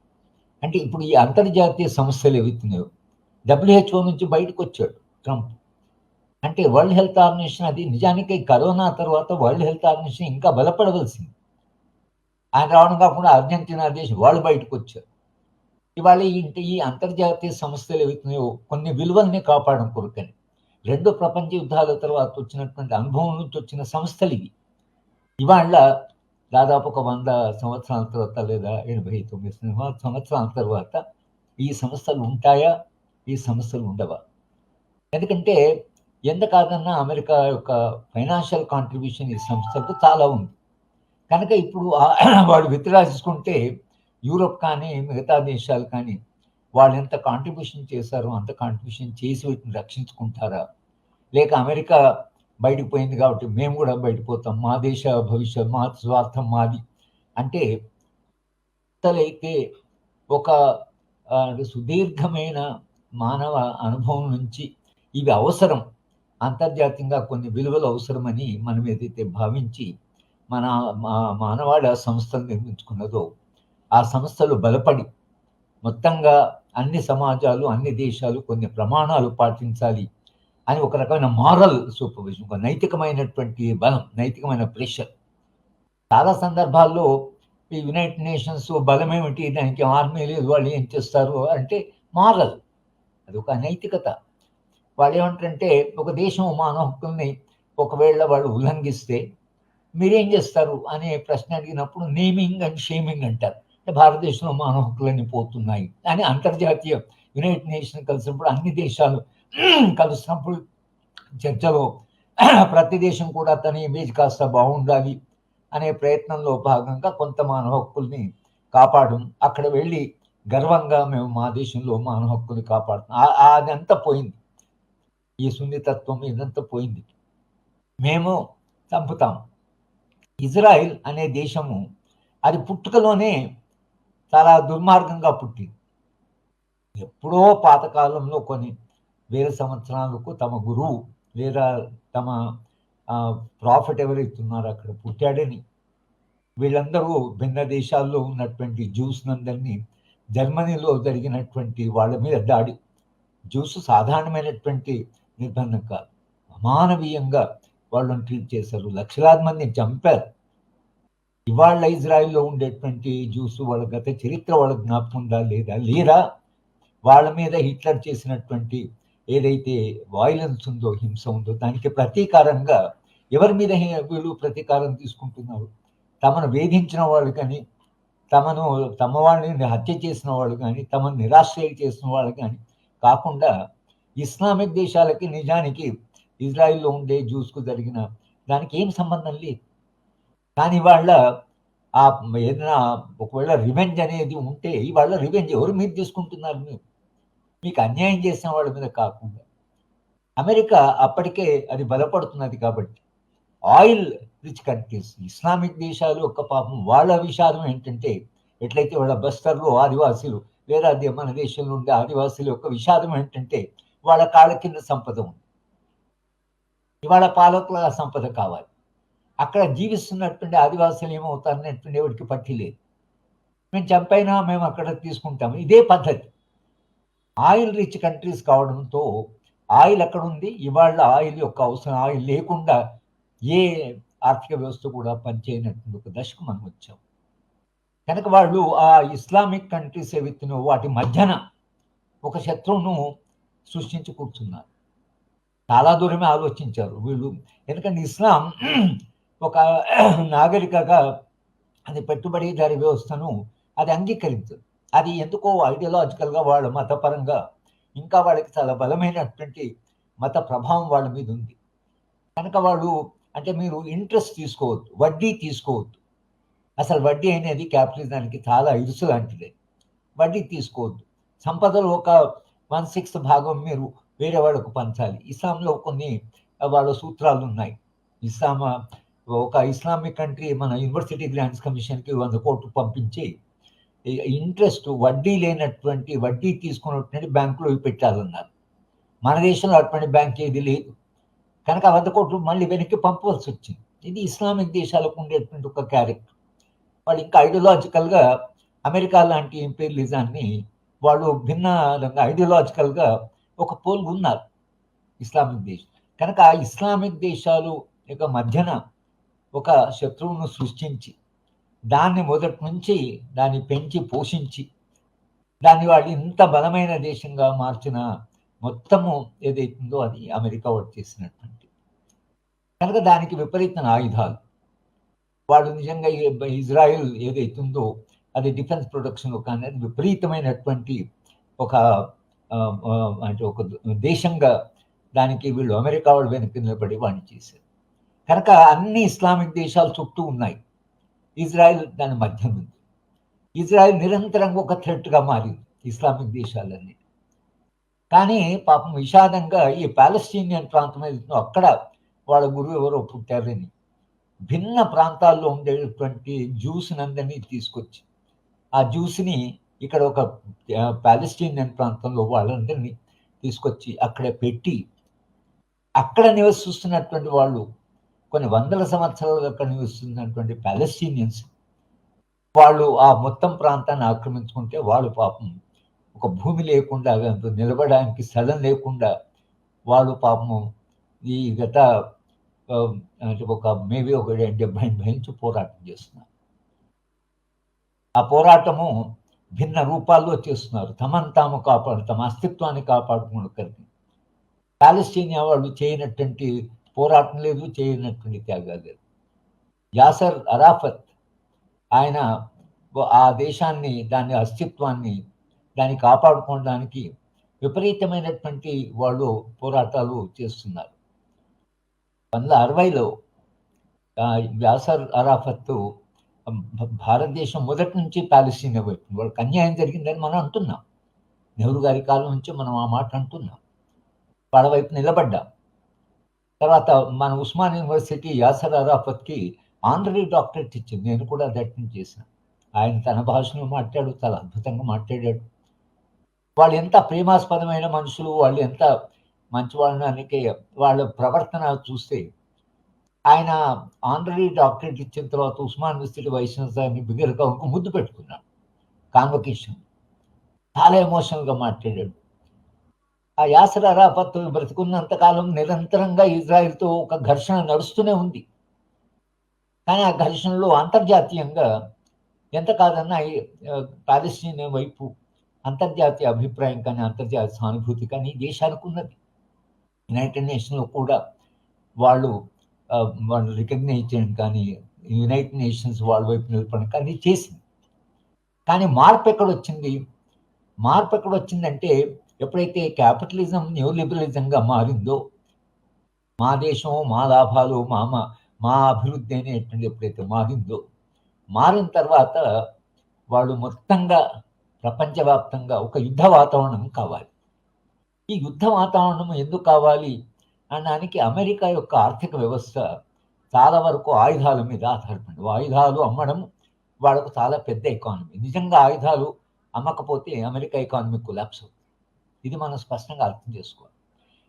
అంటే ఇప్పుడు ఈ అంతర్జాతీయ సమస్యలు ఏవైతున్నాయో WHO నుంచి బయటకు వచ్చాడు ట్రంప్. అంటే వరల్డ్ హెల్త్ ఆర్గనైజేషన్ అది నిజానికి కరోనా తర్వాత వరల్డ్ హెల్త్ ఆర్గనైజేషన్ ఇంకా బలపడవలసింది. ఆయన రావడం కాకుండా అర్జెంటీనా దేశం వాళ్ళు బయటకు వచ్చారు. ఇవాళ ఈ అంతర్జాతీయ సంస్థలు ఏవైతున్నాయో కొన్ని విలువల్ని కాపాడడం కొరకని 2 ప్రపంచ యుద్ధాల తర్వాత వచ్చినటువంటి అనుభవం నుంచి వచ్చిన సంస్థలు ఇవి. ఇవాళ దాదాపు ఒక 100 సంవత్సరాల తర్వాత లేదా 89 సంవత్సరాల తర్వాత ఈ సంస్థలు ఉంటాయా, ఈ సంస్థలు ఉండవా? ఎందుకంటే ఎంత కాదన్నా అమెరికా యొక్క ఫైనాన్షియల్ కాంట్రిబ్యూషన్ ఈ సంస్థలకు చాలా ఉంది. కనుక ఇప్పుడు వాడు విత్డ్రా చేసుకుంటే యూరోప్ కానీ మిగతా దేశాలు కానీ వాళ్ళు ఎంత కాంట్రిబ్యూషన్ చేశారో అంత కాంట్రిబ్యూషన్ చేసి వీటిని రక్షించుకుంటారా, లేక అమెరికా బయటకు పోయింది కాబట్టి మేము కూడా బయటపోతాం, మా దేశ భవిష్యత్ మా స్వార్థం మాది అంటే అయితే ఒక సుదీర్ఘమైన మానవ అనుభవం నుంచి ఇవి అవసరం, అంతర్జాతీయంగా కొన్ని విలువలు అవసరమని మనం ఏదైతే భావించి మన మానవాళి ఆ సంస్థలు నిర్మించుకున్నదో ఆ సంస్థలు బలపడి మొత్తంగా అన్ని సమాజాలు, అన్ని దేశాలు కొన్ని ప్రమాణాలు పాటించాలి అని ఒక రకమైన మారల్ సూపర్విజన్, ఒక నైతికమైనటువంటి బలం, నైతికమైన ప్రెషర్. చాలా సందర్భాల్లో ఈ యునైటెడ్ నేషన్స్ బలమేమిటి, దానికి ఆర్మీ లేదు, వాళ్ళు ఏం చేస్తారు అంటే మారల్, అది ఒక నైతికత. వాళ్ళు ఏమంటారంటే ఒక దేశం మానవ హక్కుల్ని ఒకవేళ వాళ్ళు ఉల్లంఘిస్తే మీరేం చేస్తారు అనే ప్రశ్న అడిగినప్పుడు నేమింగ్ అండ్ షేమింగ్ అంటారు. అంటే భారతదేశంలో మానవ హక్కులన్నీ పోతున్నాయి అని అంతర్జాతీయ యునైటెడ్ నేషన్ కలిసినప్పుడు అన్ని దేశాలు కలుస్తున్నప్పుడు చర్చలో ప్రతి దేశం కూడా తన ఇమేజ్ కాస్త బాగుండాలి అనే ప్రయత్నంలో భాగంగా కొంత మానవ హక్కుల్ని కాపాడడం, అక్కడ వెళ్ళి గర్వంగా మేము మా దేశంలో మానవ హక్కుల్ని కాపాడుతున్నాం, అదంతా పోయింది. ఈ సున్నితత్వం ఇదంతా పోయింది. మేము చంపుతాం. ఇజ్రాయిల్ అనే దేశము అది పుట్టుకలోనే చాలా దుర్మార్గంగా పుట్టింది. ఎప్పుడో పాతకాలంలో కొన్ని వేల సంవత్సరాలకు తమ గురువు లేదా తమ ప్రాఫిట్ ఎవరైతున్నారో అక్కడ పుట్టాడని వీళ్ళందరూ భిన్న దేశాల్లో ఉన్నటువంటి జ్యూస్ నందరినీ జర్మనీలో జరిగినటువంటి వాళ్ళ మీద దాడి, జ్యూస్ సాధారణమైనటువంటి నిర్బంధం కాదు, అమానవీయంగా వాళ్ళని ట్రీట్ చేశారు, లక్షలాది మందిని చంపారు. ఇవాళ ఇజ్రాయిల్లో ఉండేటువంటి జ్యూస్ వాళ్ళ గత చరిత్ర వాళ్ళకి జ్ఞాపకం ఉందా లేరా? వాళ్ళ మీద హిట్లర్ చేసినటువంటి ఏదైతే వాయిలెన్స్ ఉందో, హింస ఉందో, దానికి ప్రతీకారంగా ఎవరి మీద వీళ్ళు ప్రతీకారం తీసుకుంటున్నారు? తమను వేధించిన వాళ్ళు కానీ, తమ వాళ్ళని హత్య చేసిన వాళ్ళు కానీ, తమను నిరాశ్రయ చేసిన వాళ్ళు కానీ కాకుండా ఇస్లామిక్ దేశాలకి నిజానికి ఇజ్రాయిల్లో ఉండే జ్యూస్కు జరిగిన దానికి ఏం సంబంధం లేదు. కానీ వాళ్ళ ఏదైనా ఒకవేళ రివెంజ్ అనేది ఉంటే ఇవాళ రివెంజ్ ఎవరు మీద తీసుకుంటున్నారు? మీకు అన్యాయం చేసిన వాళ్ళ మీద కాకుండా. అమెరికా అప్పటికే అది బలపడుతున్నది కాబట్టి ఆయిల్ రిచ్ కంట్రీస్, ఇస్లామిక్ దేశాలు ఒక పాపం వాళ్ళ విషాదం ఏంటంటే ఎట్లయితే వాళ్ళ బస్తర్లో ఆదివాసీలు లేదా మన దేశంలో ఉండే ఆదివాసీల యొక్క విషాదం ఏంటంటే వాళ్ళ కాళ్ళ కింద సంపద ఉంది, ఇవాళ పాలకుల సంపద కావాలి. అక్కడ జీవిస్తున్నటువంటి ఆదివాసులు ఏమవుతారనేటువంటి ఎవరికి పట్టి లేదు. మేము చంపైనా మేము అక్కడ తీసుకుంటాము, ఇదే పద్ధతి. ఆయిల్ రిచ్ కంట్రీస్ కావడంతో ఆయిల్ అక్కడ ఉంది. ఇవాళ ఆయిల్ యొక్క అవసరం, ఆయిల్ లేకుండా ఏ ఆర్థిక వ్యవస్థ కూడా పనిచేయనటువంటి ఒక దశకు మనం వచ్చాం. కనుక వాళ్ళు ఆ ఇస్లామిక్ కంట్రీస్ ఏవైతున్నో వాటి మధ్యన ఒక శత్రువును సృష్టించి కూర్చున్నారు. చాలా దూరమే ఆలోచించారు వీళ్ళు. ఎందుకంటే ఇస్లాం ఒక నాగరికగా అది పెట్టుబడిదారి వ్యవస్థను అది అంగీకరించదు. అది ఎందుకో ఐడియాలజికల్గా వాళ్ళ మతపరంగా ఇంకా వాళ్ళకి చాలా బలమైనటువంటి మత ప్రభావం వాళ్ళ మీద ఉంది. కనుక వాళ్ళు అంటే మీరు ఇంట్రెస్ట్ తీసుకోవద్దు, వడ్డీ తీసుకోవద్దు. అసలు వడ్డీ అనేది క్యాపిటలిజానికి చాలా ఇరుసు లాంటిదే. వడ్డీ తీసుకోవద్దు. సంపదలో ఒక 1/6 భాగం మీరు వేరే వాళ్ళకు పంచాలి. ఇస్లాంలో కొన్ని వాళ్ళ సూత్రాలు ఉన్నాయి. ఒక ఇస్లామిక్ కంట్రీ మన యూనివర్సిటీ గ్రాంట్స్ కమిషన్కి 100 కోట్లు పంపించి ఇంట్రెస్ట్ వడ్డీ లేనటువంటి, వడ్డీ తీసుకున్నటువంటి బ్యాంకులో పెట్టాలన్నారు. మన దేశంలో అటువంటి బ్యాంక్ ఏది లేదు. కనుక 100 కోట్లు మళ్ళీ వెనక్కి పంపవలసి వచ్చింది. ఇది ఇస్లామిక్ దేశాలకు ఉండేటువంటి ఒక క్యారెక్టర్. వాళ్ళు ఇంకా ఐడియాలజికల్గా అమెరికా లాంటి ఇంపీరియలిజాన్ని వాళ్ళు భిన్న ఐడియాలజికల్గా ఒక పోల్ ఉన్నారు ఇస్లామిక్ దేశం. కనుక ఆ ఇస్లామిక్ దేశాలు యొక్క మధ్యన ఒక శత్రువును సృష్టించి దాన్ని మొదటి నుంచి దాన్ని పెంచి పోషించి దాన్ని వాళ్ళు ఇంత బలమైన దేశంగా మార్చిన మొత్తము ఏదైతుందో అది అమెరికా వాడు చేసినటువంటి. కనుక దానికి విపరీతమైన ఆయుధాలు వాళ్ళు నిజంగా ఇజ్రాయెల్ ఏదైతుందో అది డిఫెన్స్ ప్రొడక్షన్లో కానీ అది విపరీతమైనటువంటి ఒక అంటే ఒక దేశంగా దానికి వీళ్ళు అమెరికా వాళ్ళు వెనక్కి నిలబడి వాడిని చేశారు. కనుక అన్ని ఇస్లామిక్ దేశాలు చుట్టూ ఉన్నాయి, ఇజ్రాయెల్ దాని మధ్య ఉంది. ఇజ్రాయెల్ నిరంతరంగా ఒక థ్రెట్గా మారింది ఇస్లామిక్ దేశాలన్నీ. కానీ పాపం విషాదంగా ఈ పాలస్తీనియన్ ప్రాంతం ఏదైతుందో అక్కడ వాళ్ళ గురువు ఎవరో పుట్టారని భిన్న ప్రాంతాల్లో ఉండేటువంటి జ్యూస్ని అందరినీ తీసుకొచ్చి ఆ జ్యూస్ని ఇక్కడ ఒక పాలస్తీనియన్ ప్రాంతంలో వాళ్ళందరినీ తీసుకొచ్చి అక్కడ పెట్టి అక్కడ నివసిస్తున్నటువంటి వాళ్ళు కొన్ని వందల సంవత్సరాలుగా అక్కడ నివసిస్తున్నటువంటి పాలస్తీనియన్స్ వాళ్ళు ఆ మొత్తం ప్రాంతాన్ని ఆక్రమించుకుంటే వాళ్ళు పాపం ఒక భూమి లేకుండా నిలబడడానికి స్థలం లేకుండా వాళ్ళు పాపము ఈ గత అంటే మేబీ ఒక 70-80 నుంచి పోరాటం చేస్తున్నారు. ఆ పోరాటము భిన్న రూపాల్లో చేస్తున్నారు. తమను తాము తమ అస్తిత్వాన్ని కాపాడుకోవడానికి. పాలస్తీనియా వాళ్ళు చేయనటువంటి పోరాటం లేదు, చేయనటువంటి త్యాగాలు లేదు. యాసర్ అరాఫత్ ఆయన ఆ దేశాన్ని, దాని అస్తిత్వాన్ని, దాన్ని కాపాడుకోవడానికి విపరీతమైనటువంటి వాళ్ళు పోరాటాలు చేస్తున్నారు. 1960లో యాసర్ అరాఫత్ భారతదేశం మొదటి నుంచి పాలస్తీనియా వైపు, వాళ్ళకి అన్యాయం జరిగిందని మనం అంటున్నాం. నెహ్రూ గారి కాలం నుంచి మనం ఆ మాట అంటున్నాం. వాళ్ళ వైపు నిలబడ్డాం. తర్వాత మన ఉస్మాన్ యూనివర్సిటీ యాసర్ అరాఫత్కి ఆనరీ డాక్టరేట్ ఇచ్చింది. నేను కూడా దర్శనం చేశాను. ఆయన తన భాషలో మాట్లాడు, చాలా అద్భుతంగా మాట్లాడాడు. వాళ్ళు ఎంత ప్రేమాస్పదమైన మనుషులు, వాళ్ళు ఎంత మంచివాళ్ళకి వాళ్ళ ప్రవర్తన చూస్తే, ఆయన ఆనరీ డాక్టరేట్ ఇచ్చిన తర్వాత ఉస్మాన్ యూనివర్సిటీ వైస్ ఛాన్సలర్ని బిగ్గరగా ముద్దు పెట్టుకున్నాడు కాన్వకేషన్. చాలా ఎమోషనల్గా మాట్లాడాడు. ఆ యాసర్ అరాఫత్ బ్రతికున్నంతకాలం నిరంతరంగా ఇజ్రాయెల్తో ఒక ఘర్షణ నడుస్తూనే ఉంది. కానీ ఆ ఘర్షణలో అంతర్జాతీయంగా ఎంత కాదన్నా పాలస్తీనియా వైపు అంతర్జాతీయ అభిప్రాయం కానీ, అంతర్జాతీయ సానుభూతి కానీ దేశానికి ఉన్నది. యునైటెడ్ నేషన్లో కూడా వాళ్ళు రికగ్నైజ్ చేయడం కానీ, యునైటెడ్ నేషన్స్ వాళ్ళ వైపు నిలపడం కానీ చేసింది. కానీ మార్పు ఎక్కడొచ్చింది? మార్పు ఎక్కడొచ్చిందంటే, ఎప్పుడైతే క్యాపిటలిజం న్యూ లిబరలిజంగా మారిందో, మా దేశం, మా లాభాలు, మా అభివృద్ధి అనేటువంటి ఎప్పుడైతే మారిన తర్వాత వాళ్ళు మొత్తంగా ప్రపంచవ్యాప్తంగా ఒక యుద్ధ వాతావరణం కావాలి. ఈ యుద్ధ వాతావరణం ఎందుకు కావాలి అనడానికి అమెరికా యొక్క ఆర్థిక వ్యవస్థ చాలా వరకు ఆయుధాల మీద ఆధారపడింది. ఆయుధాలు అమ్మడం వాళ్ళకు చాలా పెద్ద ఎకానమీ. నిజంగా ఆయుధాలు అమ్మకపోతే అమెరికా ఎకానమీ కొలాప్స్ అవుతుంది. ఇది మనం స్పష్టంగా అర్థం చేసుకోవాలి.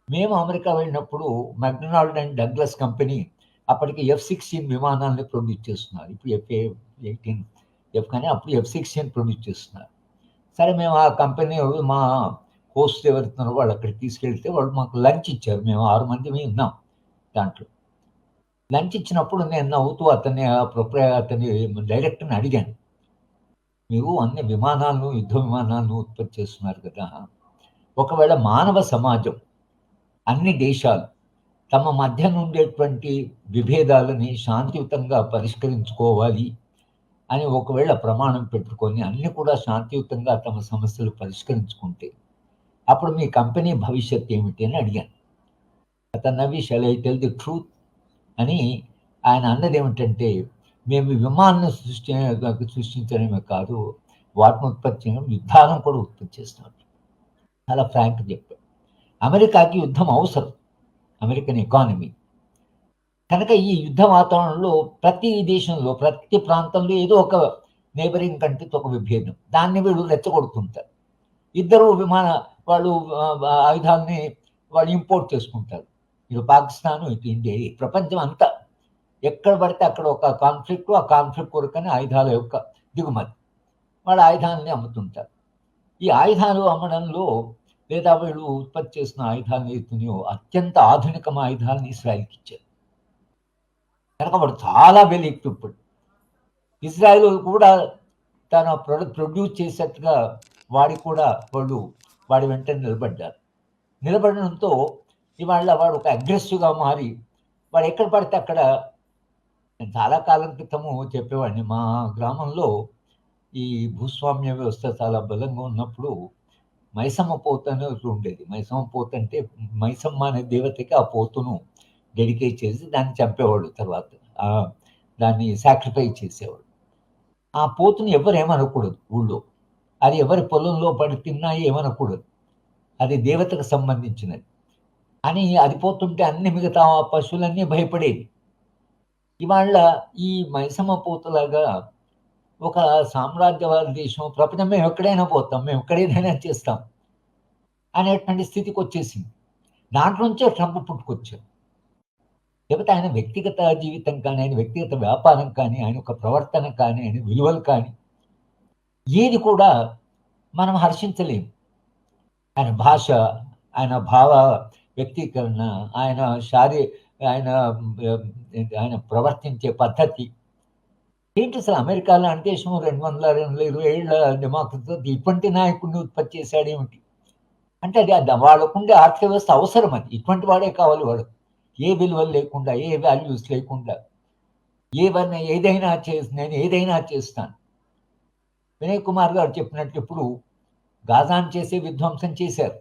మేము అమెరికా వెళ్ళినప్పుడు మెక్డొనాల్డ్ అండ్ డగ్లస్ కంపెనీ అప్పటికి F-16 విమానాలను ప్రొడ్యూస్ చేస్తున్నారు. ఇప్పుడు F-18 కానీ అప్పుడు F-16 ప్రొడ్యూస్ చేస్తున్నారు. సరే, మేము ఆ కంపెనీ మా హోస్ట్ ఎవరుతున్నారో వాళ్ళు అక్కడికి తీసుకెళ్తే వాళ్ళు మాకు లంచ్ ఇచ్చారు. మేము 6 మంది ఉన్నాం దాంట్లో. లంచ్ ఇచ్చినప్పుడు నేను నవ్వుతూ అతని డైరెక్టర్ని అడిగాను, మీరు అన్ని విమానాలను, యుద్ధ విమానాలను ఉత్పత్తి చేస్తున్నారు కదా, ఒకవేళ మానవ సమాజం, అన్ని దేశాలు తమ మధ్య ఉండేటువంటి విభేదాలని శాంతియుతంగా పరిష్కరించుకోవాలి అని ఒకవేళ ప్రమాణం పెట్టుకొని అన్ని కూడా శాంతియుతంగా తమ సమస్యలు పరిష్కరించుకుంటే అప్పుడు మీ కంపెనీ భవిష్యత్ ఏమిటి అని అడిగాను. అతను నవ్వి shall I tell the truth అని ఆయన అన్నది ఏమిటంటే, మేము విమానాన్ని సృష్టించడమే కాదు, వాటిని ఉత్పత్తి చేయడం, యుద్ధాలను కూడా ఉత్పత్తి చేస్తాం. చాలా ఫ్రాంక్ చెప్పాడు. అమెరికాకి యుద్ధం అవసరం, అమెరికన్ ఎకానమీ. కనుక ఈ యుద్ధ వాతావరణంలో ప్రతి దేశంలో, ప్రతి ప్రాంతంలో ఏదో ఒక నేబరింగ్ కంట్రీతో ఒక విభేదం, దాన్ని వీళ్ళు రెచ్చగొడుతుంటారు. ఇద్దరు వాళ్ళు ఆయుధాలని వాళ్ళు ఇంపోర్ట్ చేసుకుంటారు. ఇటు పాకిస్తాను, ఇటు ఇండియా, ఈ ప్రపంచం అంతా ఎక్కడ పడితే అక్కడ ఒక కాన్ఫ్లిక్ట్, ఆ కాన్ఫ్లిక్ట్ కొరకని ఆయుధాల యొక్క దిగుమతి, వాళ్ళ ఆయుధాలని అమ్ముతుంటారు. ఈ ఆయుధాలు అమ్మడంలో లేదా వీళ్ళు ఉత్పత్తి చేసిన ఆయుధాలను ఎత్తున్నాయో అత్యంత ఆధునిక ఆయుధాలను ఇస్రాయల్కి ఇచ్చారు. కనుక వాడు చాలా వెల్ ఎక్విప్డ్. ఇజ్రాయెల్ కూడా తన ప్రొడ్యూస్ చేసేట్టుగా వాడి వెంట నిలబడ్డారు. నిలబడడంతో ఇవాళ వాడు ఒక అగ్రెసివ్గా మారి వాడు ఎక్కడ పడితే అక్కడ, నేను చాలా కాలం క్రితము చెప్పేవాడిని, మా గ్రామంలో ఈ భూస్వామ్య వ్యవస్థ చాలా బలంగా ఉన్నప్పుడు మైసమ్మ పోతు అని ఉండేది. మైసమ్మ పోతు అంటే మైసమ్మ అనే దేవతకి ఆ పోతును డెడికేట్ చేసి దాన్ని చంపేవాడు, తర్వాత దాన్ని సాక్రిఫైస్ చేసేవాడు. ఆ పోతుని ఎవరు ఏమనకూడదు ఊళ్ళో, అది ఎవరి పొలంలో పడి తిన్నా ఏమనకూడదు, అది దేవతకు సంబంధించినది అని. అది పోతుంటే అన్ని మిగతా పశువులన్నీ భయపడేవి. ఇవాళ ఈ మైసమ్మ పోతులాగా ఒక సామ్రాజ్యవాద దేశం, ప్రపంచం, మేము ఎక్కడైనా పోతాం, మేము ఎక్కడైనా చేస్తాం అనేటువంటి స్థితికి వచ్చేసింది. దాంట్లోంచే ట్రంప్ పుట్టుకొచ్చారు. లేకపోతే ఆయన వ్యక్తిగత జీవితం కానీ, ఆయన వ్యక్తిగత వ్యాపారం కానీ, ఆయన యొక్క ప్రవర్తన కానీ, ఆయన విలువలు కానీ ఏది కూడా మనం హర్షించలేము. ఆయన భాష, ఆయన భావ వ్యక్తీకరణ, ఆయన ఆయన ఆయన ప్రవర్తించే పద్ధతి ఏంటి అసలు? అమెరికా లాంటి దేశం 220 ఏళ్ల డెమోక్రసీతో ఇటువంటి నాయకుడిని ఉత్పత్తి చేశాడేమిటి? అంటే అది వాళ్ళకుండే ఆర్థిక వ్యవస్థ అవసరం అది. ఇటువంటి వాడే కావాలి వాడు. ఏ విలువలు లేకుండా, ఏ వాల్యూస్ లేకుండా, నేను ఏదైనా చేస్తాను. వినయ్ కుమార్ గారు చెప్పినట్టు ఇప్పుడు గాజాను చేసే విధ్వంసం చేశారు.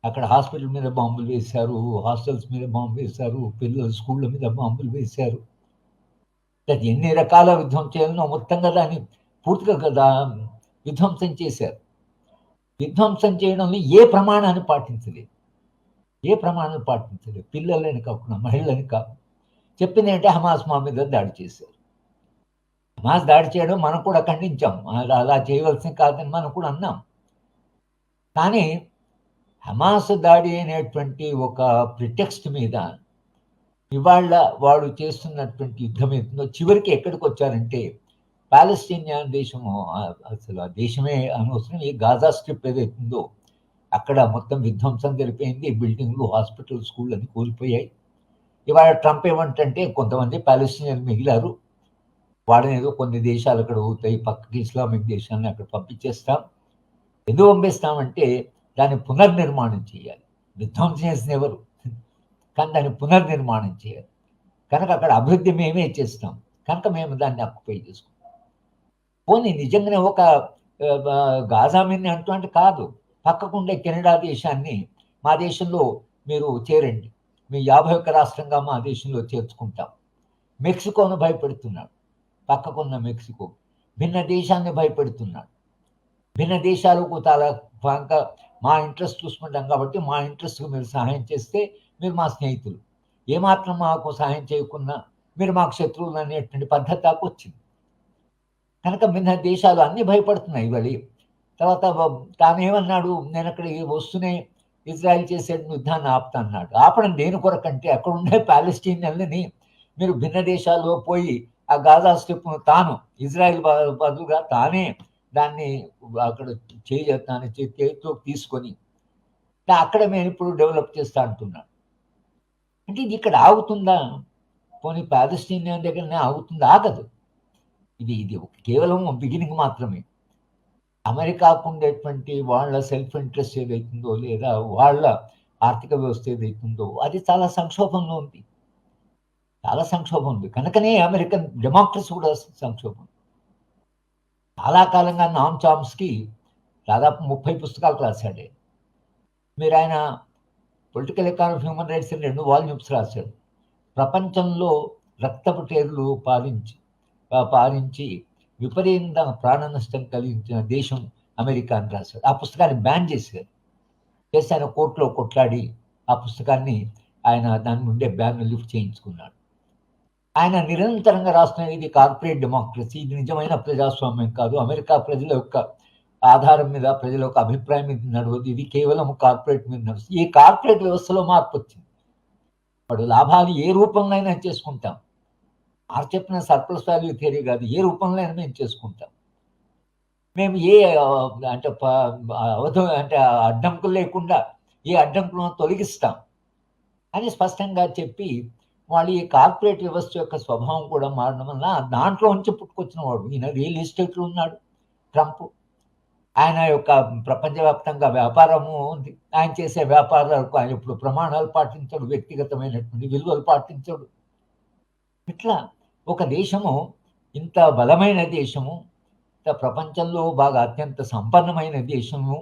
అక్కడ హాస్పిటల్ మీద బాంబులు వేశారు, హాస్టల్స్ మీద బాంబు వేశారు, పిల్లల స్కూళ్ళ మీద బాంబులు వేశారు. అది ఎన్ని రకాల విధ్వంసం చేయాలనో మొత్తంగా దాన్ని పూర్తిగా విధ్వంసం చేశారు. విధ్వంసం చేయడంలో ఏ ప్రమాణాన్ని పాటించలేదు. పిల్లలని కాకుండా మహిళలని కాదు. చెప్పింది ఏంటంటే హమాస్ మా మీద దాడి చేశారు. హమాస్ దాడి చేయడం మనం కూడా ఖండించాం. అలా చేయవలసింది కాదని మనం కూడా అన్నాం. కానీ హమాస్ దాడి అనేటువంటి ఒక ప్రిటెక్స్ట్ మీద ఇవాళ వాడు చేస్తున్నటువంటి యుద్ధం ఏంటో చివరికి ఎక్కడికి వచ్చారంటే పాలస్తీనియన్ దేశము, అసలు ఆ దేశమే అనవసరం, ఈ గాజా స్ట్రిప్ ఏదైతుందో అక్కడ మొత్తం విధ్వంసం జరిపోయింది. బిల్డింగ్లు, హాస్పిటల్, స్కూల్ అని కూలిపోయాయి. ఇవాళ ట్రంప్ ఏమంటే కొంతమంది పాలస్తీనియన్ మిగిలారు, వాళ్ళని ఏదో కొన్ని దేశాలు అక్కడ అవుతాయి, పక్కకి ఇస్లామిక్ దేశాన్ని అక్కడ పంపించేస్తాం. ఎందుకు పంపిస్తామంటే దాన్ని పునర్నిర్మాణం చేయాలి. విధ్వంసం చేసిన ఎవరు? కానీ దాన్ని పునర్నిర్మాణం చేయాలి. కనుక అక్కడ అభివృద్ధి మేమే చేస్తాం, కనుక మేము దాన్ని ఆక్యుపై చేసుకుంటాం. పోనీ నిజంగానే ఒక గాజా మీద అటువంటి కాదు, పక్కకుండే కెనడా దేశాన్ని మా దేశంలో మీరు చేరండి, మీ 51 రాష్ట్రంగా మా దేశంలో చేర్చుకుంటాం. మెక్సికోను భయపెడుతున్నాడు, పక్కకున్న మెక్సికో భిన్న దేశాన్ని భయపెడుతున్నాడు. భిన్న దేశాలకు చాలా మా ఇంట్రెస్ట్ చూసుకుంటాం కాబట్టి మా ఇంట్రెస్ట్కు మీరు సహాయం చేస్తే మీరు మా స్నేహితులు, ఏమాత్రం మాకు సహాయం చేయకున్నా మీరు మాకు శత్రువులు అనేటువంటి పద్ధతి దాకా వచ్చింది. కనుక భిన్న దేశాలు అన్నీ భయపడుతున్నాయి ఇవాళ. తర్వాత తాను ఏమన్నాడు, నేను అక్కడ వస్తూనే ఇజ్రాయెల్ చేసే యుద్ధాన్ని ఆపుతా అన్నాడు. ఆపడం దేని కొరకంటే అక్కడ ఉండే పాలస్తీనియన్లని మీరు భిన్న దేశాల్లో పోయి ఆ గాజా స్ట్రిప్ను తాను ఇజ్రాయెల్ బదులుగా తానే దాన్ని అక్కడ చేతితో తీసుకొని అక్కడ మేము ఇప్పుడు డెవలప్ చేస్తా అంటున్నాడు. అంటే ఇది ఇక్కడ ఆగుతుందా? పోనీ పాలస్తీనియన్ దగ్గరనే ఆగుతుందా? ఆగదు. ఇది కేవలం బిగినింగ్ మాత్రమే. అమెరికాకు ఉండేటువంటి వాళ్ళ సెల్ఫ్ ఇంట్రెస్ట్ ఏదైతుందో, లేదా వాళ్ళ ఆర్థిక వ్యవస్థ ఏదైతుందో అది చాలా సంక్షోభంలో ఉంది. కనుకనే అమెరికన్ డెమోక్రసీ కూడా సంక్షోభం. చాలా కాలంగా నామ్ చామ్స్కీ దాదాపు 30 పుస్తకాలు రాశాడు. మీరు ఆయన పొలిటికల్ ఎకానమీ, హ్యూమన్ రైట్స్ అని 2 వాల్యూమ్స్ రాశాడు. ప్రపంచంలో రక్తపు టేర్లు పారించి విపరీతంగా ప్రాణ నష్టం కలిగించిన దేశం అమెరికా అని రాశాడు. ఆ పుస్తకాన్ని బ్యాన్ చేశారు. ఆయన కోర్టులో కొట్లాడి ఆ పుస్తకాన్ని దాని నుండే బ్యాన్ లిఫ్ట్ చేయించుకున్నాడు. ఆయన నిరంతరంగా రాస్తున్న ఇది కార్పొరేట్ డెమోక్రసీ, ఇది నిజమైన ప్రజాస్వామ్యం కాదు, అమెరికా ప్రజల యొక్క ఆధారం మీద, ప్రజల యొక్క అభిప్రాయం మీద నడవదు, ఇది కేవలం కార్పొరేట్ మీద నడుస్తుంది. ఈ కార్పొరేట్ వ్యవస్థలో మార్పు వచ్చింది. వాడు లాభాలు ఏ రూపంలో అయినా చేసుకుంటాం. చెప్పిన సర్ప్లస్ వాల్యూ థియరీ కాదు, ఏ రూపంలో అయినా మేము చేసుకుంటాం. మేము అడ్డంకులు లేకుండా ఏ అడ్డంకులను తొలగిస్తాం అని స్పష్టంగా చెప్పి వాళ్ళు ఈ కార్పొరేట్ వ్యవస్థ యొక్క స్వభావం కూడా మారడం వల్ల దాంట్లో నుంచి పుట్టుకొచ్చిన వాడు. ఈయన రియల్ ఎస్టేట్లో ఉన్నాడు ట్రంప్. ఆయన యొక్క ప్రపంచవ్యాప్తంగా వ్యాపారము ఉంది. ఆయన చేసే వ్యాపారాలకు ఆయన ఇప్పుడు ప్రమాణాలు పాటించడు, వ్యక్తిగతమైనటువంటి విలువలు పాటించడు. ఇట్లా ఒక దేశము, ఇంత బలమైన దేశము, ఇంత ప్రపంచంలో బాగా అత్యంత సంపన్నమైన దేశము,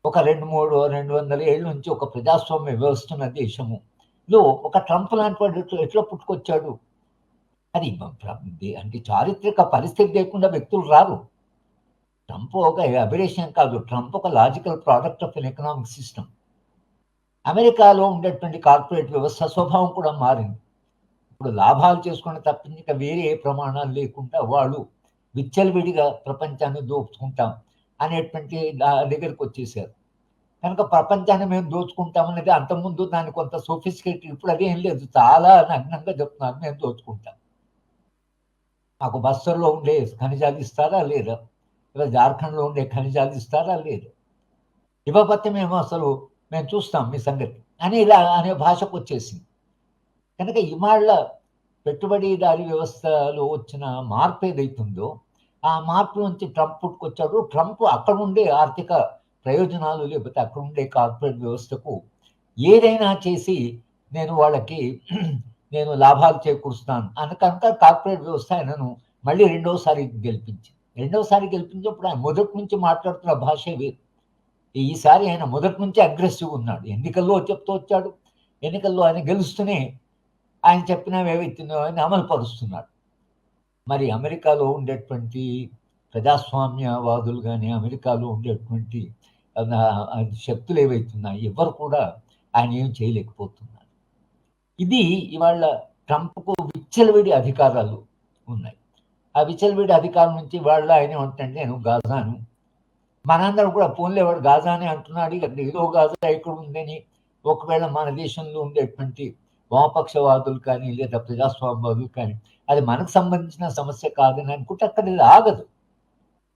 ఒక 200 ఏళ్ళ నుంచి ఒక ప్రజాస్వామ్య వ్యవస్థ ఉన్న దేశములో ఒక ట్రంప్ లాంటి వాడు ఎట్లా పుట్టుకొచ్చాడు? అది అంటే చారిత్రక పరిస్థితి లేకుండా వ్యక్తులు రారు. ట్రంప్ ఒక అబిరేషన్ కాదు, ట్రంప్ ఒక logical product of an economic system. అమెరికాలో ఉండేటువంటి కార్పొరేట్ వ్యవస్థ స్వభావం కూడా మారింది. ఇప్పుడు లాభాలు చేసుకుని తప్పించి వేరే ఏ ప్రమాణాలు లేకుండా వాళ్ళు విచ్చలవిడిగా ప్రపంచాన్ని దోచుకుంటాం అనేటువంటి దగ్గరికి వచ్చేసారు. కనుక ప్రపంచాన్ని మేము దోచుకుంటామనేది అంతకుముందు దాన్ని కొంత సోఫిస్టికేటెడ్, ఇప్పుడు అదేం లేదు, చాలా నగ్నంగా చెప్తున్నారు, మేము దోచుకుంటాం. మాకు బస్తర్లో ఉండే ఖనిజాలు ఇస్తారా లేదా, ఇలా జార్ఖండ్లో ఉండే ఖనిజాలు ఇస్తారా లేదా, ఇవ్వకపోతే మేము చూస్తాం మీ సంగతి అని ఇలా అనే భాషకు వచ్చేసింది. కనుక ఇవాళ పెట్టుబడిదారీ వ్యవస్థలో వచ్చిన మార్పు ఏదైతుందో, ఆ మార్పు నుంచి ట్రంప్ పుట్టుకొచ్చాడు. ట్రంప్ అక్కడుండే ఆర్థిక ప్రయోజనాలు లేకపోతే అక్కడుండే కార్పొరేట్ వ్యవస్థకు ఏదైనా చేసి నేను వాళ్ళకి నేను లాభాలు చేకూరుస్తాను కనుక కార్పొరేట్ వ్యవస్థ ఆయనను మళ్ళీ రెండోసారి గెలిపించినప్పుడు ఆయన మొదటి నుంచి మాట్లాడుతున్న భాషే వేరు. ఈసారి ఆయన మొదటి నుంచి అగ్రెసివ్ ఉన్నాడు. ఎన్నికల్లో చెప్తూ వచ్చాడు. ఎన్నికల్లో ఆయన గెలుస్తూనే ఆయన చెప్పినవి ఏవైతున్నాయో ఆయన అమలు పరుస్తున్నాడు. మరి అమెరికాలో ఉండేటువంటి ప్రజాస్వామ్యవాదులు కానీ అమెరికాలో ఉండేటువంటి శక్తులు ఏవైతున్నాయి ఎవరు కూడా ఆయన ఏం చేయలేకపోతున్నారు. ఇది ఇవాళ ట్రంప్కు విచ్చలవిడి అధికారాలు ఉన్నాయి. ఆ విచ్చలవిడి అధికారం నుంచి వాళ్ళ ఆయన ఏమంటే నేను గాజాను మనందరూ కూడా పోన్లే వాడు గాజానే అంటున్నాడు, ఇక్కడ ఏదో గాజా ఎక్కడ ఉందని ఒకవేళ మన దేశంలో ఉండేటువంటి వామపక్షవాదులు కానీ లేదా ప్రజాస్వామ్యవాదులు కానీ అది మనకు సంబంధించిన సమస్య కాదని అనుకుంటే అక్కడ ఇది ఆగదు.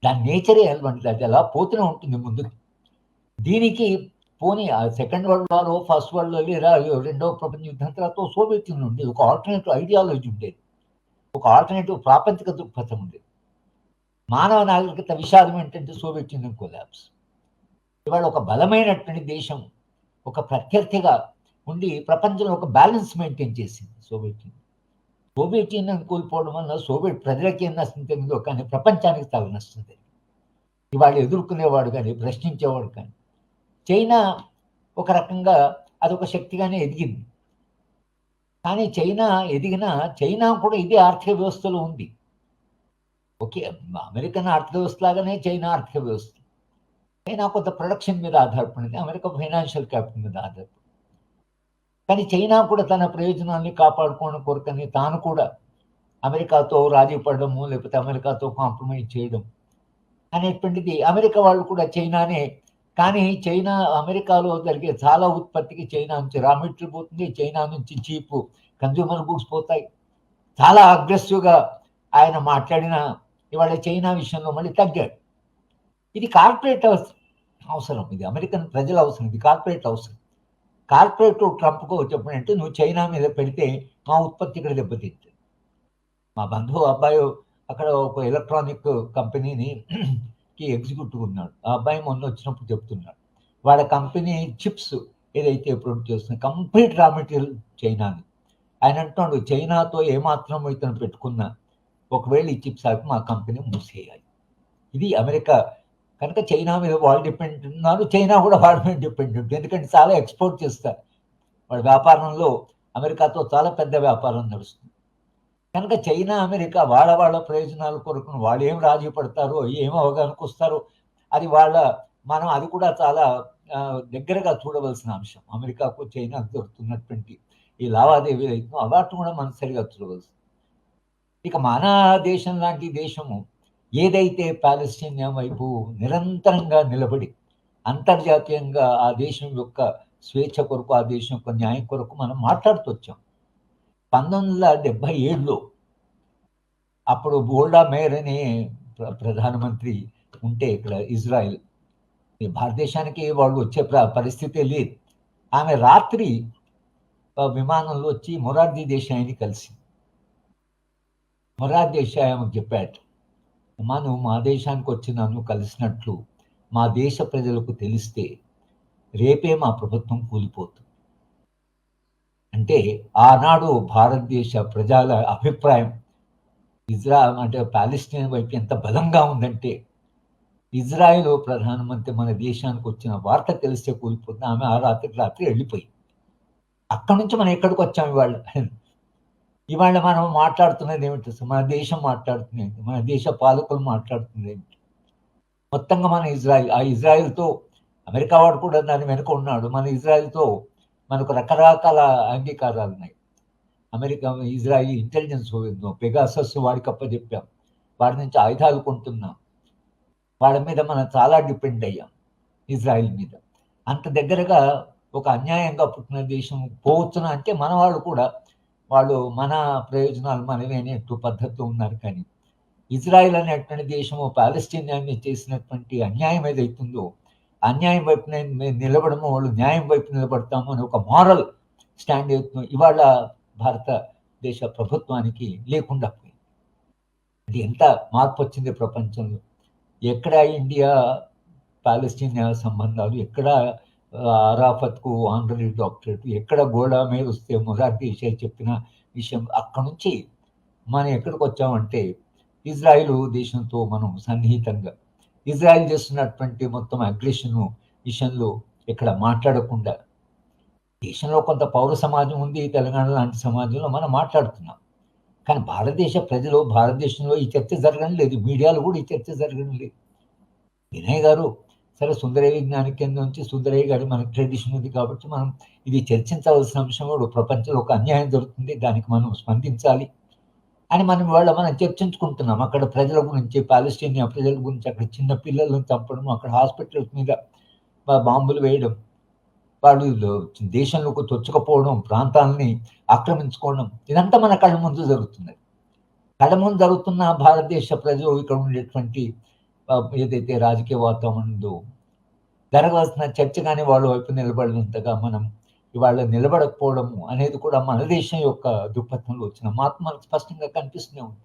దాని నేచరే అటువంటిది, అది అలా పోతూనే ఉంటుంది ముందుకు. దీనికి పోనీ second world war first world లేదా రెండవ ప్రపంచ యుద్ధం తర్వాత సోవియట్ యూనియన్ ఉండేది, ఒక ఆల్టర్నేటివ్ ఐడియాలజీ ఉండేది, ఒక ఆల్టర్నేటివ్ ప్రాపంచిక దృక్పథం ఉండేది. మానవ నాగరికత విషాదం ఏంటంటే సోవియట్ యూనియన్ కొలాప్స్. ఇవాళ ఒక బలమైనటువంటి దేశం ఒక ప్రత్యర్థిగా ఉండి ప్రపంచంలో ఒక బ్యాలెన్స్ మెయింటైన్ చేసింది సోవియట్ యూనియన్. సోవియట్ యూనియన్ కోల్పోవడం వల్ల సోవియట్ ప్రజలకి ఏం నష్టం తెలియదో కానీ ప్రపంచానికి చాలా నష్టం తెలియదు. ఇవాళ ఎదుర్కొనేవాడు కానీ ప్రశ్నించేవాడు కానీ చైనా ఒక రకంగా అదొక శక్తిగానే ఎదిగింది. కానీ చైనా ఎదిగినా చైనా కూడా ఇదే ఆర్థిక వ్యవస్థలో ఉంది. ఓకే, అమెరికన్ ఆర్థిక వ్యవస్థ లాగానే చైనా ఆర్థిక వ్యవస్థ. చైనా కొంత ప్రొడక్షన్ మీద ఆధారపడింది, అమెరికా ఫైనాన్షియల్ క్యాపిటల్ మీద ఆధారపడింది. కానీ చైనా కూడా తన ప్రయోజనాన్ని కాపాడుకోవడం కొరకని తాను కూడా అమెరికాతో రాజీ పడడము లేకపోతే అమెరికాతో కాంప్రమైజ్ చేయడం అనేటువంటిది అమెరికా వాళ్ళు కూడా చైనానే. కానీ చైనా అమెరికాలో జరిగే చాలా ఉత్పత్తికి చైనా నుంచి రా మెటీరియల్ పోతుంది, చైనా నుంచి చీప్ కన్జ్యూమర్ గుడ్స్ పోతాయి. చాలా అగ్రెసివ్గా ఆయన మాట్లాడిన ఇవాళ చైనా విషయంలో మళ్ళీ తగ్గాడు. ఇది కార్పొరేట్ అవసరం, ఇది అమెరికన్ ప్రజల అవసరం, ఇది కార్పొరేట్ అవసరం. కార్పొరేట్ ట్రంప్కు చెప్పినంటే నువ్వు చైనా మీద పెడితే మా ఉత్పత్తి ఇక్కడ దెబ్బతింటుంది. మా బంధువు అబ్బాయి అక్కడ ఒక ఎలక్ట్రానిక్ కంపెనీని ఎగ్జిక్యూటివ్ ఉన్నాడు. ఆ అబ్బాయి మొన్న వచ్చినప్పుడు చెప్తున్నాడు వాళ్ళ కంపెనీ చిప్స్ ఏదైతే ప్రొడ్యూస్ చేస్తుంది కంప్లీట్ రా మెటీరియల్ చైనాని. ఆయన అంటున్నాడు చైనాతో ఏమాత్రం ఇతను పెట్టుకున్నా ఒకవేళ ఈ చిప్స్ ఆపి మా కంపెనీ మూసేయాలి. ఇది అమెరికా. కనుక చైనా మీద వాళ్ళు డిపెండ్ ఉన్నారు, చైనా కూడా వాళ్ళ మీద డిపెండ్ ఉంటుంది. ఎందుకంటే చాలా ఎక్స్పోర్ట్ చేస్తారు. వాళ్ళ వ్యాపారంలో అమెరికాతో చాలా పెద్ద వ్యాపారం నడుస్తుంది. కనుక చైనా అమెరికా వాళ్ళ ప్రయోజనాల కొరకు వాళ్ళు ఏం రాజీ పడతారో ఏం అవగాహనకు వస్తారో అది మనం అది కూడా చాలా దగ్గరగా చూడవలసిన అంశం. అమెరికాకు చైనాకు దొరుకుతున్నటువంటి ఈ లావాదేవీలు అయితే వాటిని కూడా మనం సరిగా చూడవలసింది. ఇక మన దేశం లాంటి దేశము ఏదైతే పాలస్తీనియా వైపు నిరంతరంగా నిలబడి అంతర్జాతీయంగా ఆ దేశం యొక్క స్వేచ్ఛ కొరకు ఆ దేశం యొక్క న్యాయం కొరకు మనం మాట్లాడుతూ వచ్చాం. 1977లో అప్పుడు గోల్డా మేయర్ అనే ప్రధానమంత్రి ఉంటే ఇక్కడ ఇజ్రాయెల్ భారతదేశానికి వాళ్ళు వచ్చే పరిస్థితే లేదు. ఆమె రాత్రి విమానంలో వచ్చి మొరార్జీ దేశాయిని కలిసి మొరార్జీ దేశాయ్ ఆమెకు చెప్పాడు, అమ్మా నువ్వు మా దేశానికి వచ్చి నన్ను కలిసినట్లు మా దేశ ప్రజలకు తెలిస్తే రేపే మా ప్రభుత్వం కూలిపోతుంది. అంటే ఆనాడు భారతదేశ ప్రజల అభిప్రాయం అంటే పాలస్తీన్ వైపు ఎంత బలంగా ఉందంటే ఇజ్రాయెల్ ప్రధానమంత్రి మన దేశానికి వచ్చిన వార్త తెలిస్తే కూలిపోతుంది. ఆమె ఆ రాత్రి వెళ్ళిపోయి అక్కడి నుంచి మనం ఎక్కడికి వచ్చాము ఇవాళ మనం మాట్లాడుతున్నది ఏమిటి? మన దేశం మాట్లాడుతుంది ఏంటి? మన దేశ పాలకులు మాట్లాడుతుంది ఏంటి? మొత్తంగా మన ఇజ్రాయెల్తో అమెరికా వాడు కూడా దాని వెనుక ఉన్నాడు. మన ఇజ్రాయెల్తో మనకు రకరకాల అంగీకారాలు ఉన్నాయి. అమెరికా ఇజ్రాయిల్ ఇంటెలిజెన్స్ పెగాసస్ వాడికి అప్పచెప్పాం, వాడి నుంచి ఆయుధాలు కొంటున్నాం, వాళ్ళ మీద మనం చాలా డిపెండ్ అయ్యాం ఇజ్రాయిల్ మీద. అంత దగ్గరగా ఒక అన్యాయంగా పుట్టిన దేశం పోవచ్చున అంటే మన వాళ్ళు కూడా మన ప్రయోజనాలు మనవి అనేట్టు పద్ధతిలో ఉన్నారు. కానీ ఇజ్రాయిల్ అనేటువంటి దేశము పాలస్తీనియాన్ని చేసినటువంటి అన్యాయం ఏదైతుందో అన్యాయం వైపు మేము నిలబడము, వాళ్ళు న్యాయం వైపు నిలబడతాము అని ఒక మారల్ స్టాండ్ ఇవాళ భారతదేశ ప్రభుత్వానికి లేకుండా పోయింది. అది ఎంత మార్పు వచ్చింది ప్రపంచంలో. ఎక్కడ ఇండియా పాలస్తీనియా సంబంధాలు, ఎక్కడ అరాఫత్కు ఆనరీ డాక్టరేట్, ఎక్కడ గోడా మీద వస్తే మొరార్జీ దేశాయ్ చెప్పిన విషయం, అక్కడి నుంచి మనం ఎక్కడికి వచ్చామంటే ఇజ్రాయిల్ దేశంతో మనం సన్నిహితంగా, ఇజ్రాయిల్ చేస్తున్నటువంటి మొత్తం అగ్రెషన్ విషయంలో ఇక్కడ మాట్లాడకుండా, దేశంలో కొంత పౌర సమాజం ఉంది, తెలంగాణ లాంటి సమాజంలో మనం మాట్లాడుతున్నాం. కానీ భారతదేశ ప్రజలు, భారతదేశంలో ఈ చర్చ జరగడం లేదు, మీడియాలో కూడా ఈ చర్చ జరగడం లేదు. వినయ్ గారు సరే సుందరయ్య విజ్ఞాన కేంద్రం నుంచి సుందరయ్య గారు మనకు ట్రెడిషన్ ఉంది కాబట్టి మనం ఇది చర్చించవలసిన అంశం. కూడా ప్రపంచంలో ఒక అన్యాయం జరుగుతుంది, దానికి మనం స్పందించాలి అని మనం చర్చించుకుంటున్నాం. అక్కడ ప్రజల గురించి, పాలస్తీనియా ప్రజల గురించి, అక్కడ చిన్న పిల్లలను చంపడం, అక్కడ హాస్పిటల్స్ మీద బాంబులు వేయడం, వాళ్ళు దేశంలోకి చొచ్చుకపోవడం, ప్రాంతాలని ఆక్రమించుకోవడం, ఇదంతా మన కళ్ళ ముందు జరుగుతున్నది. కళ్ళ ముందు జరుగుతున్న భారతదేశ ప్రజలు, ఇక్కడ ఉండేటువంటి ఏదైతే రాజకీయ వాతావరణం ఉందో, జరగాల్సిన చర్చ కానీ వాళ్ళ వైపు నిలబడినంతగా మనం ఇవాళ నిలబడకపోవడము అనేది కూడా మన దేశం యొక్క దృక్పథంలో వచ్చిన మార్పు మనకు స్పష్టంగా కనిపిస్తూనే ఉంది.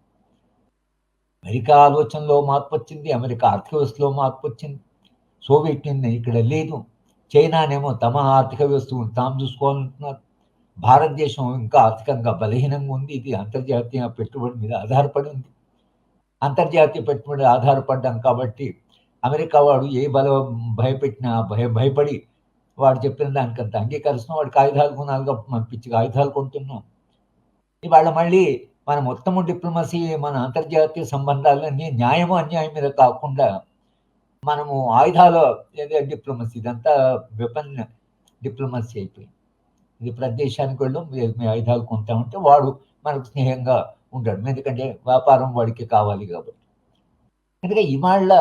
అమెరికా ఆలోచనలో మార్పు వచ్చింది, అమెరికా ఆర్థిక వ్యవస్థలో మార్పు వచ్చింది. సోవియట్ యూనియన్ ఇక్కడ లేదు, చైనానేమో తమ ఆర్థిక వ్యవస్థను తాము చూసుకోవాలంటున్నారు. భారతదేశం ఇంకా ఆర్థికంగా బలహీనంగా ఉంది, ఇది అంతర్జాతీయ పెట్టుబడి మీద ఆధారపడి ఉంది. అంతర్జాతీయ పెట్టుబడి ఆధారపడ్డాం కాబట్టి అమెరికా వాడు ఏ భయపెట్టినా భయపడి వాడు చెప్పిన దానికంత అంగీకరిస్తున్నాం. వాడికి ఆయుధాలు కొనాలిగా, మన పిచ్చిగా ఆయుధాలు కొంటున్నాం. ఇవాళ మళ్ళీ మన మొత్తము డిప్లొమసీ, మన అంతర్జాతీయ సంబంధాలన్నీ న్యాయము అన్యాయం మీద కాకుండా మనము ఆయుధాల డిప్లొమసీ, ఇదంతా వెపన్ డిప్లొమసీ అయిపోయింది. ఇది ప్రదేశానికి వెళ్ళడం, మీ ఆయుధాలు కొంటామంటే వాడు మనకు స్నేహంగా ఉంటాడు, ఎందుకంటే వ్యాపారం వాడికి కావాలి కాబట్టి. ఎందుకంటే ఇవాళ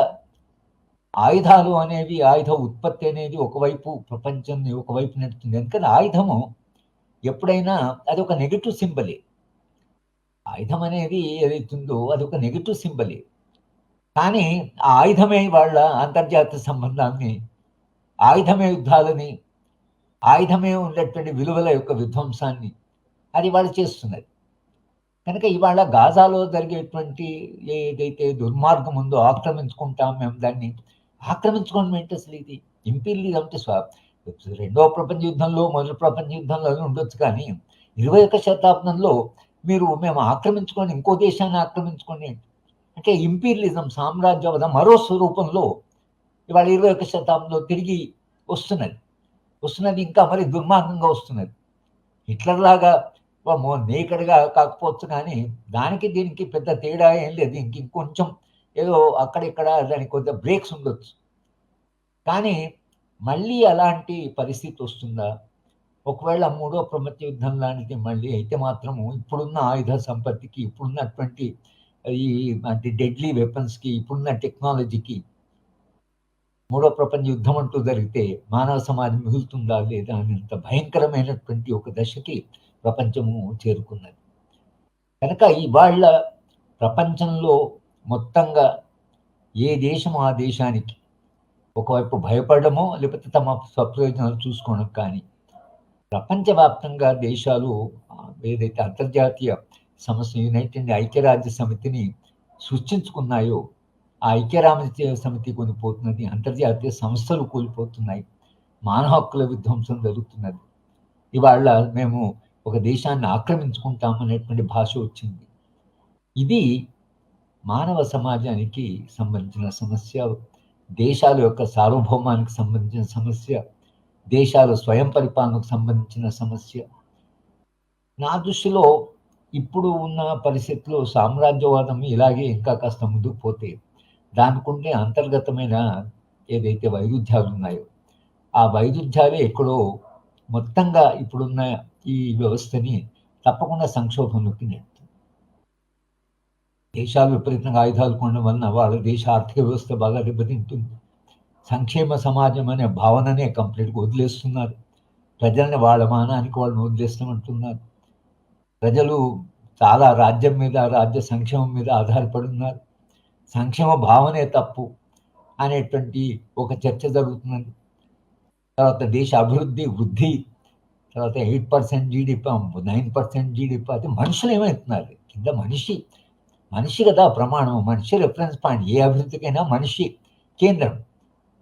ఆయుధాలు అనేవి, ఆయుధ ఉత్పత్తి అనేది ఒకవైపు ప్రపంచాన్ని ఒకవైపు నడుస్తుంది. ఎందుకంటే ఆయుధము ఎప్పుడైనా అది ఒక నెగిటివ్ సింబలే. ఆయుధం అనేది ఏదైతుందో అది ఒక నెగిటివ్ సింబలే. కానీ ఆ ఆయుధమే వాళ్ళ అంతర్జాతీయ సంబంధాన్ని, ఆయుధమే యుద్ధాలని, ఆయుధమే ఉన్నటువంటి విలువల యొక్క విధ్వంసాన్ని అది వాళ్ళు చేస్తున్నది. కనుక ఇవాళ గాజాలో జరిగేటువంటి ఏదైతే దుర్మార్గం ఉందో, ఆక్రమించుకుంటాం మేము దాన్ని, ఆక్రమించుకోవడం ఏంటి అసలు? ఇది ఇంపీరియలిజం అంటే రెండవ ప్రపంచ యుద్ధంలో, మొదటి ప్రపంచ యుద్ధంలో ఉండొచ్చు, కానీ 21వ శతాబ్దంలో మేము ఆక్రమించుకొని ఇంకో దేశాన్ని ఆక్రమించుకొని అంటే ఇంపీరియలిజం, సామ్రాజ్యవాదం మరో స్వరూపంలో ఇవాళ 21వ శతాబ్దంలో తిరిగి వస్తున్నది, ఇంకా మరి దుర్మార్గంగా వస్తున్నది. హిట్లర్ లాగా నేకడ్గా కాకపోవచ్చు, కానీ దానికి దీనికి పెద్ద తేడా ఏం లేదు. ఇంకొంచెం ఏదో అక్కడిక్కడ దానికి కొంత బ్రేక్స్ ఉండొచ్చు. కానీ మళ్ళీ అలాంటి పరిస్థితి వస్తుందా? ఒకవేళ 3వ ప్రపంచ యుద్ధం లాంటిది మళ్ళీ అయితే మాత్రము ఇప్పుడున్న ఆయుధ సంపత్తికి, ఇప్పుడున్నటువంటి ఈ అంటే డెడ్లీ వెపన్స్కి, ఇప్పుడున్న టెక్నాలజీకి 3వ ప్రపంచ యుద్ధం అంటూ జరిగితే మానవ సమాజం మిగులుతుందా లేదా అనేంత భయంకరమైనటువంటి ఒక దశకి ప్రపంచము చేరుకున్నది. కనుక ఇవాళ ప్రపంచంలో మొత్తంగా ఏ దేశం ఆ దేశానికి ఒకవైపు భయపడమో లేకపోతే తమ స్వప్రయోజనాలు చూసుకోవడం, కానీ ప్రపంచవ్యాప్తంగా దేశాలు ఏదైతే అంతర్జాతీయ సమస్య యునైటెడ్ ఐక్యరాజ్య సమితిని సృష్టించుకున్నాయో, ఆ ఐక్యరాజ్య సమితి కొనిపోతున్నది, అంతర్జాతీయ సంస్థలు కూలిపోతున్నాయి, మానవ హక్కుల విధ్వంసం జరుగుతున్నది. ఇవాళ మేము ఒక దేశాన్ని ఆక్రమించుకుంటామనేటువంటి భాష వచ్చింది. ఇది మానవ సమాజానికి సంబంధించిన సమస్య, దేశాల యొక్క సార్వభౌమానికి సంబంధించిన సమస్య, దేశాల స్వయం పరిపాలనకు సంబంధించిన సమస్య. నా దృష్టిలో ఇప్పుడు ఉన్న పరిస్థితుల్లో సామ్రాజ్యవాదం ఇలాగే ఇంకా కాస్త ముందుకు పోతే దానికుండే అంతర్గతమైన ఏదైతే వైరుధ్యాలు ఉన్నాయో, ఆ వైరుధ్యాలే ఎక్కడో మొత్తంగా ఇప్పుడున్న ఈ వ్యవస్థని తప్పకుండా సంక్షోభంలోకి నెడుతుంది. దేశాలు విపరీతంగా ఆయుధాలు కొనడం వలన వాళ్ళ దేశ ఆర్థిక వ్యవస్థ బాగా దెబ్బతింటుంది. సంక్షేమ సమాజం అనే భావననే కంప్లీట్గా వదిలేస్తున్నారు. ప్రజల్ని వాళ్ళ మానానికి వాళ్ళని వదిలేస్తామంటున్నారు. ప్రజలు చాలా రాజ్యం మీద, రాజ్య సంక్షేమం మీద ఆధారపడి ఉన్నారు. సంక్షేమ భావనే తప్పు, అనేటువంటి ఒక చర్చ జరుగుతున్నది. తర్వాత దేశ అభివృద్ధి, వృద్ధి, తర్వాత 8% జీడిపి, 9% జీడిపి. అది మనుషులు ఏమవుతున్నారు? కింద మనిషి కదా ప్రమాణం. మనిషి రిఫరెన్స్ పాయింట్. ఏ అభివృద్ధికైనా మనిషి కేంద్రం.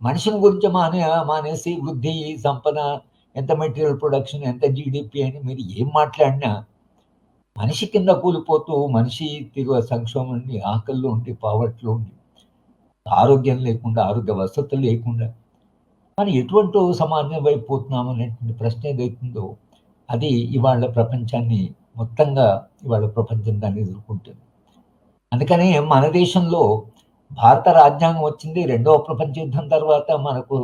మనిషిని గురించి మానేసి వృద్ధి, సంపద, ఎంత మెటీరియల్ ప్రొడక్షన్, ఎంత జీడిపి అని మీరు ఏం మాట్లాడినా మనిషి కింద కూలిపోతూ మనిషి తీవ్ర సంక్షోభం ఉండి, ఆకలిలో ఉండి, పావర్టీలో ఉండి, ఆరోగ్యం లేకుండా, ఆరోగ్య వసతులు లేకుండా మనం ఎటువంటి సమాజం వైపు పోతున్నాం అనేటువంటి ప్రశ్న ఏదైతుందో అది ఇవాళ ప్రపంచాన్ని మొత్తంగా ఇవాళ ప్రపంచం దాన్ని ఎదుర్కొంటుంది. అందుకనే మన దేశంలో భారత రాజ్యాంగం వచ్చింది రెండవ ప్రపంచ యుద్ధం తర్వాత మనకు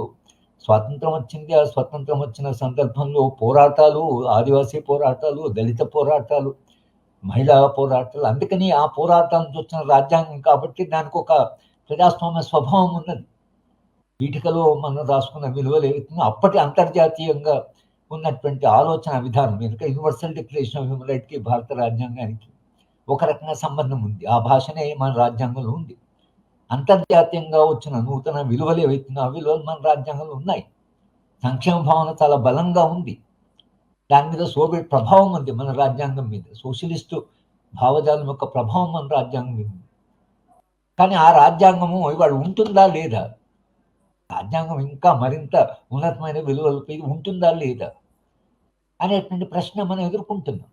స్వాతంత్రం వచ్చింది. ఆ స్వతంత్రం వచ్చిన సందర్భంలో పోరాటాలు, ఆదివాసీ పోరాటాలు, దళిత పోరాటాలు, మహిళా పోరాటాలు. అందుకని ఆ పోరాటం నుంచి వచ్చిన రాజ్యాంగం కాబట్టి దానికి ఒక ప్రజాస్వామ్య స్వభావం ఉన్నది. పీఠికలో మనం రాసుకున్న విలువలు ఏవైతున్నాయో అప్పటి అంతర్జాతీయంగా ఉన్నటువంటి ఆలోచన విధానం కనుక యూనివర్సల్ డిక్లరేషన్ ఆఫ్ హ్యూమన్ రైట్కి భారత రాజ్యాంగానికి ఒక రకంగా సంబంధం ఉంది. ఆ భాషనే మన రాజ్యాంగంలో ఉంది. అంతర్జాతీయంగా వచ్చిన నూతన విలువలు ఏవైతున్నాయో ఆ విలువలు మన రాజ్యాంగంలో ఉన్నాయి. సంక్షేమ భావన చాలా బలంగా ఉంది. దాని మీద సోవియట్ ప్రభావం ఉంది మన రాజ్యాంగం మీద. సోషలిస్టు భావజాలం యొక్క ప్రభావం మన రాజ్యాంగం మీద ఉంది. కానీ ఆ రాజ్యాంగము ఇవాళ ఉంటుందా లేదా? రాజ్యాంగం ఇంకా మరింత ఉన్నతమైన విలువలపై ఉంటుందా లేదా అనేటువంటి ప్రశ్న మనం ఎదుర్కొంటున్నాం.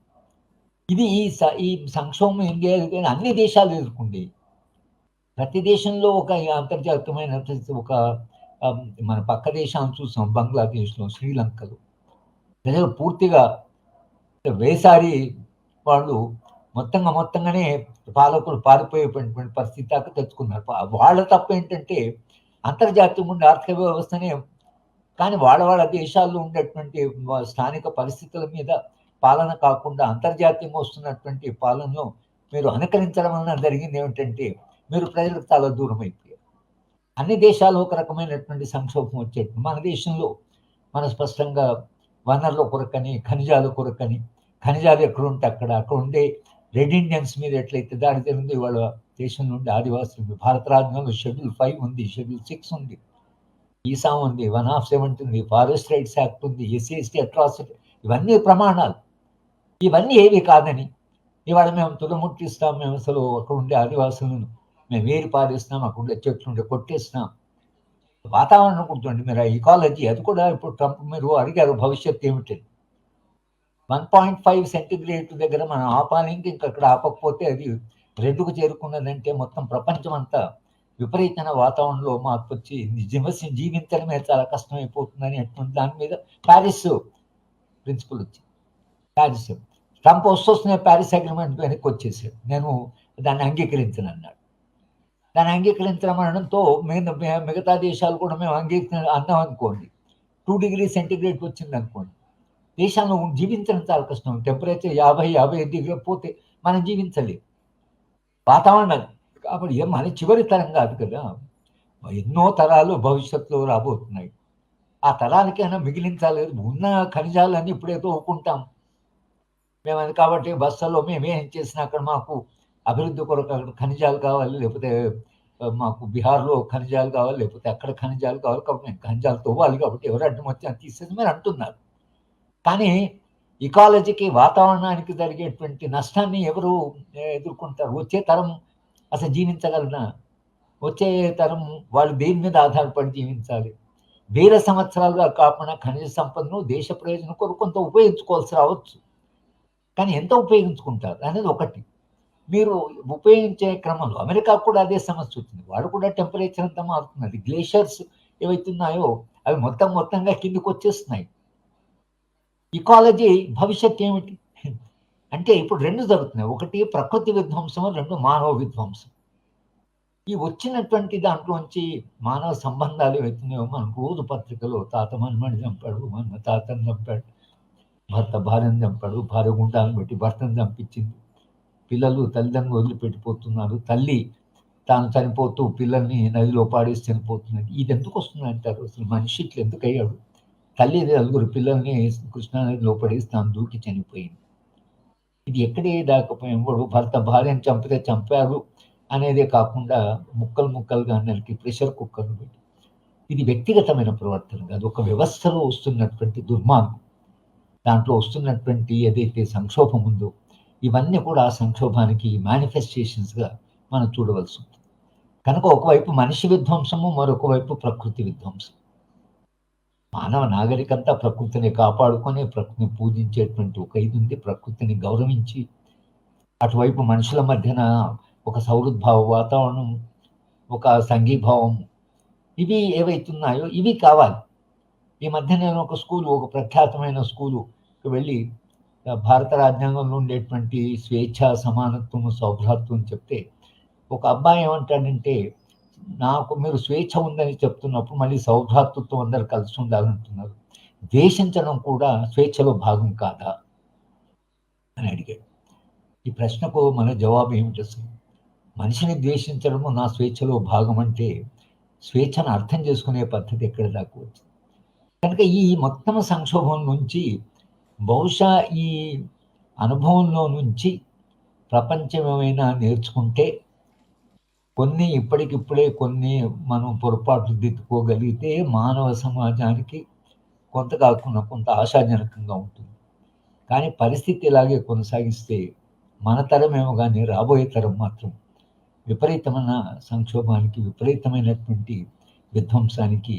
ఇది ఈ సంక్షోభం ఇండియా అన్ని దేశాలు ఎదుర్కొంది. ప్రతి దేశంలో ఒక అంతర్జాతీయమైన ఒక మన పక్క దేశాలను చూసాం. బంగ్లాదేశ్లో, శ్రీలంకలో ప్రజలు పూర్తిగా వేసారి వాళ్ళు మొత్తంగానే పాలకులు పారిపోయేటువంటి పరిస్థితి దాకా తెచ్చుకున్నారు. వాళ్ళ తప్పు ఏంటంటే అంతర్జాతీయంగా ఉండే ఆర్థిక వ్యవస్థనే, కానీ వాళ్ళ దేశాల్లో ఉండేటువంటి స్థానిక పరిస్థితుల మీద పాలన కాకుండా అంతర్జాతీయంగా వస్తున్నటువంటి పాలనను మీరు అనుకరించడం వలన జరిగింది ఏమిటంటే మీరు ప్రజలకు చాలా దూరం అయిపోయారు. అన్ని దేశాలు ఒక రకమైనటువంటి సంక్షోభం వచ్చేట్టు మన దేశంలో మన స్పష్టంగా వనరుల కొరకని, ఖనిజాల కొరకని, ఖనిజాలు ఎక్కడుంటే అక్కడ ఉండే రెడ్ ఇండియన్స్ మీద ఎట్లయితే దాడి జరిగింది వాళ్ళ దేశం నుండి ఆదివాసులు. భారత రాజ్యాంగంలో షెడ్యూల్ 5 ఉంది, షెడ్యూల్ 6 ఉంది, ఈసా ఉంది, 1/70 ఉంది, ఫారెస్ట్ రైట్స్ యాక్ట్ ఉంది, SC/ST అట్రాసిటీ, ఇవన్నీ ప్రమాణాలు. ఇవన్నీ ఏవి కాదని ఇవాళ మేము తుదముట్టిస్తాం, మేము అసలు అక్కడ ఉండే ఆదివాసులను మేము ఏరి పారేస్తాం, అక్కడ ఉండే చెట్లు ఉండే కొట్టేస్తాం. వాతావరణం గుర్తుండి మీరు ఇకాలజీ, అది కూడా ఇప్పుడు ట్రంప్ మీరు అడిగారు భవిష్యత్తు ఏమిటని. 1.5 సెంటిగ్రేడ్ దగ్గర మనం ఆపాలి. ఇంకా అక్కడ ఆపకపోతే అది 2కు చేరుకున్నదంటే మొత్తం ప్రపంచం అంతా విపరీతమైన వాతావరణంలో మార్పు వచ్చి జీవించడమే చాలా కష్టమైపోతుందని అటువంటి దాని మీద ప్యారిస్ ప్రిన్సిపల్ వచ్చింది. ప్యారిస్ ట్రంప్ వస్తూనే ప్యారిస్ అగ్రిమెంట్ వెనక్కి వచ్చేసాడు. నేను దాన్ని అంగీకరించను అన్నాడు. దాన్ని అంగీకరించడం అనడంతో మిగతా దేశాలు కూడా మేము అన్నాం అనుకోండి, 2 డిగ్రీ సెంటిగ్రేడ్ వచ్చింది అనుకోండి, దేశాల్లో జీవించడం చాలా కష్టం. టెంపరేచర్ 50-55 డిగ్రీలు పోతే మనం జీవించలేము. వాతావరణం కాబట్టి మన చివరి తరం కాదు కదా, ఎన్నో తరాలు భవిష్యత్తులో రాబోతున్నాయి. ఆ తరానికైనా మిగిలించాలి. ఉన్న ఖనిజాలన్నీ ఇప్పుడైతే ఒప్పుకుంటాం మేము. కాబట్టి బస్సులో మేము ఏం చేసినా అక్కడ మాకు అభివృద్ధి కొరకు అక్కడ ఖనిజాలు కావాలి, లేకపోతే మాకు బీహార్లో ఖనిజాలు కావాలి, లేకపోతే అక్కడ ఖనిజాలు కావాలి, కాబట్టి మేము ఖనిజాలు తవ్వాలి, కాబట్టి ఎవరు అడ్డం వచ్చి తీసేసి మీరు అంటున్నారు. కానీ ఇకాలజీకి, వాతావరణానికి జరిగేటువంటి నష్టాన్ని ఎవరు ఎదుర్కొంటారు? వచ్చే తరం అసలు జీవించగలనా? వచ్చే తరం వాళ్ళు దేని మీద ఆధారపడి జీవించాలి? వేల సంవత్సరాలుగా కాకుండా ఖనిజ సంపదను దేశ ప్రయోజనం కొరకు కొంత ఉపయోగించుకోవాల్సి రావచ్చు. కానీ ఎంత ఉపయోగించుకుంటారు అనేది ఒకటి. మీరు ఉపయోగించే క్రమంలో అమెరికా కూడా అదే సమస్య వచ్చింది. వాడు కూడా టెంపరేచర్ అంతా మారుతున్నది. గ్లేషియర్స్ ఏవైతున్నాయో అవి మొత్తంగా కిందికి వచ్చేస్తున్నాయి. ఇకాలజీ భవిష్యత్ ఏమిటి అంటే ఇప్పుడు 2 జరుగుతున్నాయి. ఒకటి ప్రకృతి విధ్వంసం, 2 మానవ విధ్వంసం. ఈ వచ్చినటువంటి దాంట్లోంచి మానవ సంబంధాలు ఏవైతున్నాయో మనం రోజు పత్రికలో తాత మనమని చంపాడు, మన తాతను చంపాడు, భర్త భార్యను చంపాడు, భార్య గుండాలను పెట్టి భర్తను చంపించింది, పిల్లలు తల్లిదండ్రులు వదిలిపెట్టిపోతున్నారు, తల్లి తాను చనిపోతూ పిల్లల్ని నదిలో పాడేసి చనిపోతున్నది. ఇది ఎందుకు వస్తుంది అంటారు? అసలు మనిషి ఇట్లా ఎందుకు అయ్యాడు? తల్లి 4 పిల్లల్ని కృష్ణానదిలో పడేసి తాను దూకి చనిపోయింది. ఇది ఎక్కడే దాకపోయాడు? భర్త భార్యను చంపితే చంపారు, అనేదే కాకుండా ముక్కలు ముక్కలుగా నరికి ప్రెషర్ కుక్కర్‌లో పెట్టి ఇది వ్యక్తిగతమైన ప్రవర్తన కాదు. ఒక వ్యవస్థలో వస్తున్నటువంటి దుర్మార్గం. దాంట్లో వస్తున్నటువంటి ఏదైతే సంక్షోభం ఉందో, ఇవన్నీ కూడా ఆ సంక్షోభానికి మేనిఫెస్టేషన్స్‌గా మనం చూడవలసి ఉంటుంది. కనుక ఒకవైపు మనిషి విధ్వంసము, మరొక వైపు ప్రకృతి విధ్వంసం. మానవ నాగరికంతా ప్రకృతిని కాపాడుకొని, ప్రకృతిని పూజించేటువంటి ఒక ఇది ఉంది. ప్రకృతిని గౌరవించి, అటువైపు మనుషుల మధ్యన ఒక సౌహృద్భావ వాతావరణం, ఒక సంఘీభావం ఇవి ఏవైతున్నాయో ఇవి కావాలి. ఈ మధ్య నేను ఒక ప్రఖ్యాతమైన స్కూలుకి వెళ్ళి భారత రాజ్యాంగంలో ఉండేటువంటి స్వేచ్ఛ, సమానత్వం, సౌభ్రాతృత్వం చెప్తే ఒక అబ్బాయి ఏమంటాడంటే, నాకు మీరు స్వేచ్ఛ ఉందని చెప్తున్నప్పుడు మళ్ళీ సౌభ్రాతృత్వం అందరూ కలిసి ఉండాలంటున్నారు. ద్వేషించడం కూడా స్వేచ్ఛలో భాగం కాదా అని అడిగాడు. ఈ ప్రశ్నకు మన జవాబు ఏమిటి అసలు? మనిషిని ద్వేషించడము నా స్వేచ్ఛలో భాగం అంటే స్వేచ్ఛను అర్థం చేసుకునే పద్ధతి ఎక్కడ దాకా వచ్చింది? కనుక ఈ మొత్తం సంక్షోభం నుంచి బహుశా ఈ అనుభవంలో నుంచి ప్రపంచం ఏమైనా నేర్చుకుంటే కొన్ని ఇప్పటికిప్పుడే కొన్ని మనం పొరపాట్లు దిద్దుకోగలిగితే మానవ సమాజానికి కొంత కాకుండా కొంత ఆశాజనకంగా ఉంటుంది. కానీ పరిస్థితి ఇలాగే కొనసాగిస్తే మన తరమేమో కానీ రాబోయే తరం మాత్రం విపరీతమైన సంక్షోభానికి, విపరీతమైనటువంటి విధ్వంసానికి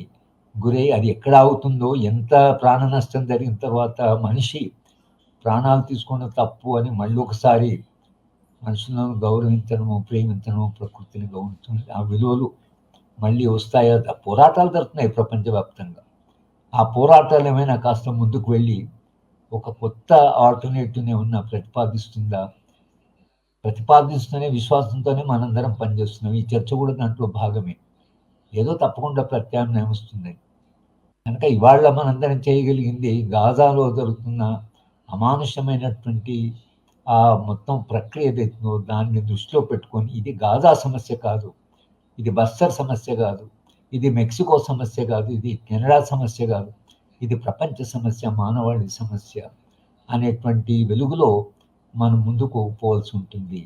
గురై అది ఎక్కడ ఆగుతుందో, ఎంత ప్రాణ నష్టం జరిగిన తర్వాత మనిషి ప్రాణాలు తీసుకోవడం తప్పు అని మళ్ళీ ఒకసారి మనుషులను గౌరవించడము, ప్రేమించడము, ప్రకృతిని గౌరవించడం, ఆ విలువలు మళ్ళీ వస్తాయా? పోరాటాలు జరుగుతున్నాయి ప్రపంచవ్యాప్తంగా. ఆ పోరాటాలు ఏమైనా కాస్త ముందుకు వెళ్ళి ఒక కొత్త ఆల్టర్నేటివ్ని ఏమన్నా ప్రతిపాదిస్తూనే విశ్వాసంతోనే మనందరం పనిచేస్తున్నాం. ఈ చర్చ కూడా దాంట్లో భాగమే. ఏదో తప్పకుండా ప్రత్యామ్నాయం వస్తుంది. కనుక ఇవాళ మనందరం చేయగలిగింది గాజాలో జరుగుతున్న అమానుషమైనటువంటి ఆ మొత్తం ప్రక్రియ ఏదైతుందో దాన్ని దృష్టిలో పెట్టుకొని, ఇది గాజా సమస్య కాదు, ఇది బస్తర్ సమస్య కాదు, ఇది మెక్సికో సమస్య కాదు, ఇది కెనడా సమస్య కాదు, ఇది ప్రపంచ సమస్య, మానవాళి సమస్య అనేటువంటి వెలుగులో మనం ముందుకు పోవాల్సి ఉంటుంది.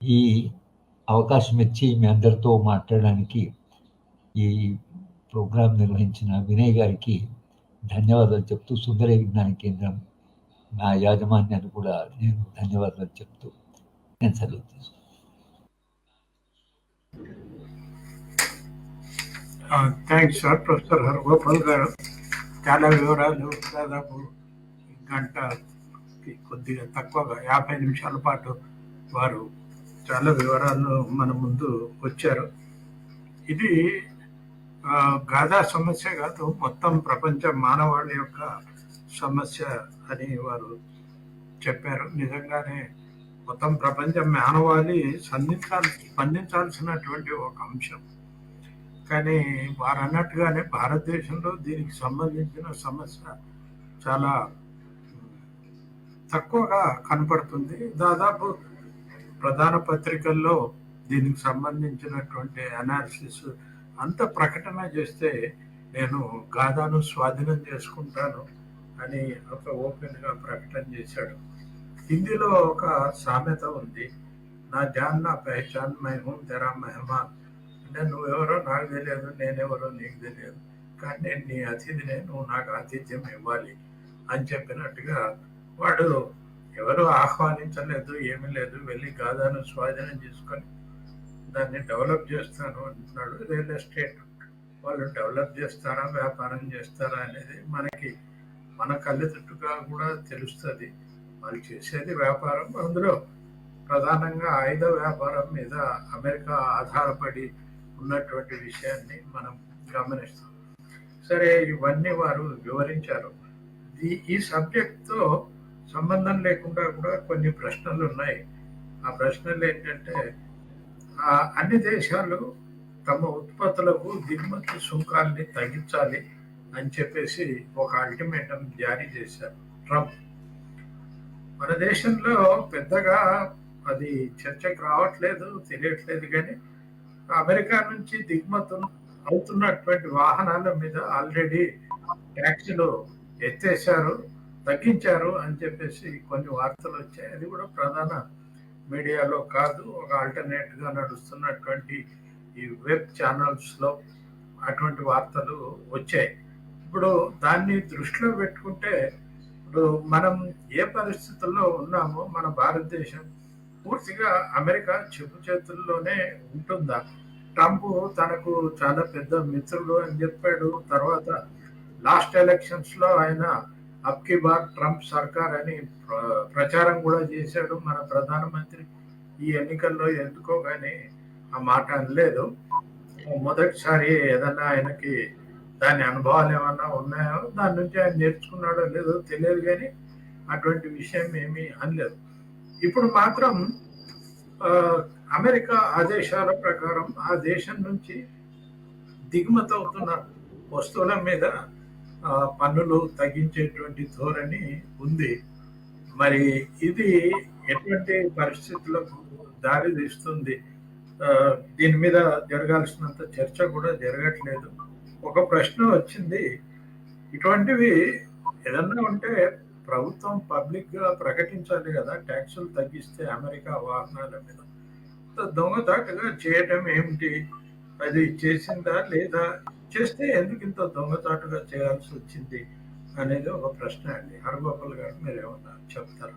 ఈ అవకాశం ఇచ్చి మీ అందరితో మాట్లాడడానికి ఈ ప్రోగ్రాం నిర్వహించిన వినయ్ గారికి ధన్యవాదాలు చెప్తూ, సుందర విజ్ఞాన కేంద్రం నా యాజమాన్యాన్ని కూడా నేను ధన్యవాదాలు చెప్తూ నేను సెలవు తీసుకుంటాను. Thanks sir. ప్రొఫెసర్ హరగోపాల్ గారు చాలా వివరాలు, దాదాపు గంటకి కొద్దిగా తక్కువగా 50 నిమిషాల పాటు వారు చాలా వివరాలు మన ముందు వచ్చారు. ఇది గాజా సమస్య కాదు, మొత్తం ప్రపంచ మానవాళి యొక్క సమస్య అని వారు చెప్పారు. నిజంగానే మొత్తం ప్రపంచ మానవాళి స్పందించాల్సినటువంటి ఒక అంశం. కానీ వారు అన్నట్టుగానే భారతదేశంలో దీనికి సంబంధించిన సమస్య చాలా తక్కువగా కనపడుతుంది. దాదాపు ప్రధాన పత్రికల్లో దీనికి సంబంధించినటువంటి అనాలిసిస్ అంత ప్రకటన చేస్తే నేను గాజాను స్వాధీనం చేసుకుంటాను అని ఒక ఓపెన్గా ప్రకటన చేశాడు. హిందీలో ఒక సామెత ఉంది, నా జాన్ నా పెహచాన్ మై హూం తెరా మెహమాన్. అంటే నువ్వెవరో నాకు తెలియదు, నేనెవరో నీకు తెలియదు, కానీ నేను నీ అతిథినే, నువ్వు నాకు ఆతిథ్యం ఇవ్వాలి అని చెప్పినట్టుగా వాడు ఎవరు ఆహ్వానించలేదు, ఏమీ లేదు, వెళ్ళి గాజాను స్వాధీనం చేసుకొని దాన్ని డెవలప్ చేస్తాను అంటున్నాడు. రియల్ ఎస్టేట్ వాళ్ళు డెవలప్ చేస్తారా, వ్యాపారం చేస్తారా అనేది మన కళ్ళెదుట్టుగా కూడా తెలుస్తుంది. వాళ్ళు చేసేది వ్యాపారం, అందులో ప్రధానంగా ఆయుధ వ్యాపారం మీద అమెరికా ఆధారపడి ఉన్నటువంటి విషయాన్ని మనం గమనిస్తాం. సరే, ఇవన్నీ వారు వివరించారు. ఈ సబ్జెక్ట్తో సంబంధం లేకుండా కూడా కొన్ని ప్రశ్నలు ఉన్నాయి. ఆ ప్రశ్నలు ఏంటంటే, అన్ని దేశాలు తమ ఉత్పత్తులకు దిగుమతి సుంకాల్ని తగ్గించాలి అని చెప్పేసి ఒక అల్టిమేటం జారీ చేశారు ట్రంప్. మన దేశంలో పెద్దగా అది చర్చకు రావట్లేదు, తెలియట్లేదు. కానీ అమెరికా నుంచి దిగుమతి అవుతున్నటువంటి వాహనాల మీద ఆల్రెడీ ట్యాక్సులు ఎత్తేసారు, తగ్గించారు అని చెప్పేసి కొన్ని వార్తలు వచ్చాయి. అది కూడా ప్రధాన మీడియాలో కాదు, ఒక ఆల్టర్నేట్గా నడుస్తున్నటువంటి ఈ వెబ్ ఛానల్స్లో అటువంటి వార్తలు వచ్చాయి. ఇప్పుడు దాన్ని దృష్టిలో పెట్టుకుంటే ఇప్పుడు మనం ఏ పరిస్థితుల్లో ఉన్నామో మన భారతదేశం పూర్తిగా అమెరికా చెప్పు చేతుల్లోనే ఉంటుందా? ట్రంప్ తనకు చాలా పెద్ద మిత్రుడు అని చెప్పాడు. తర్వాత లాస్ట్ ఎలక్షన్స్ లో ఆయన అబ్కి బార్ ట్రంప్ సర్కార్ అని ప్రచారం కూడా చేశాడు మన ప్రధానమంత్రి. ఈ ఎన్నికల్లో ఎందుకో కానీ ఆ మాట అనలేదు. మొదటిసారి ఏదన్నా ఆయనకి దాని అనుభవాలు ఏమన్నా ఉన్నాయో, దాని నుంచి ఆయన నేర్చుకున్నాడో లేదో తెలియదు, కానీ అటువంటి విషయం ఏమీ అనలేదు. ఇప్పుడు మాత్రం అమెరికా ఆదేశాల ప్రకారం ఆ దేశం నుంచి దిగుమతి అవుతున్న వస్తువుల మీద పన్నులు తగ్గించేటువంటి ధోరణి ఉంది. మరి ఇది ఎటువంటి పరిస్థితులకు దారి తీస్తుంది? దీని మీద జరగాల్సినంత చర్చ కూడా జరగట్లేదు. ఒక ప్రశ్న వచ్చింది, ఇటువంటివి ఏదన్నా ఉంటే ప్రభుత్వం పబ్లిక్ గా ప్రకటించాలి కదా, ట్యాక్సులు తగ్గిస్తే అమెరికా వాహనాల మీద. దొంగచాటుగా చేయటం ఏమిటి? అది చేసిందా లేదా? చేస్తే ఎందుకు ఇంత దొంగచాటుగా చేయాల్సి వచ్చింది అనేది ఒక ప్రశ్న అండి. హరగోపాల్ గారు మీరు ఏమన్నా చెప్తారా?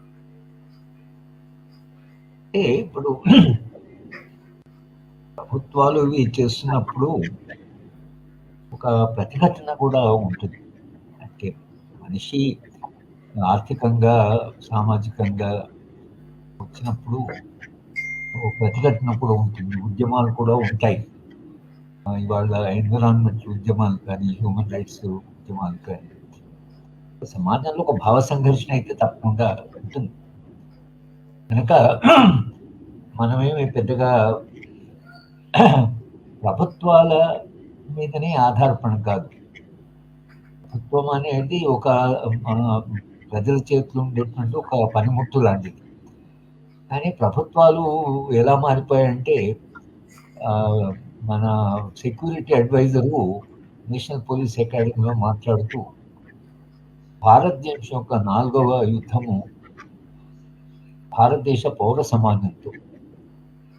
ఇప్పుడు ప్రభుత్వాలు ఇవి చేస్తున్నప్పుడు ఒక ప్రతిఘటన కూడా ఉంటుంది. అంటే మనిషి ఆర్థికంగా సామాజికంగా వచ్చినప్పుడు ప్రతిఘటన కూడా ఉంటుంది, ఉద్యమాలు కూడా ఉంటాయి. ఇవాళ ఎన్విరాన్మెంట్ ఉద్యమాలు కానీ, హ్యూమన్ రైట్స్ ఉద్యమాలు కానీ, సమాజంలో ఒక భావ సంఘర్షణ అయితే తప్పకుండా ఉంటుంది. కనుక మనమేమి పెద్దగా ప్రభుత్వాల మీదనే ఆధారపడం కాదు. ప్రభుత్వం అనేది ఒక ప్రజల చేతిలో ఉండేటువంటి ఒక పనిముట్టు లాంటిది. కానీ ప్రభుత్వాలు ఎలా మారిపోయాయంటే, మన సెక్యూరిటీ అడ్వైజరు నేషనల్ పోలీస్ అకాడమీలో మాట్లాడుతూ భారతదేశం యొక్క 4వ యుద్ధము భారతదేశ పౌర సమాజంతో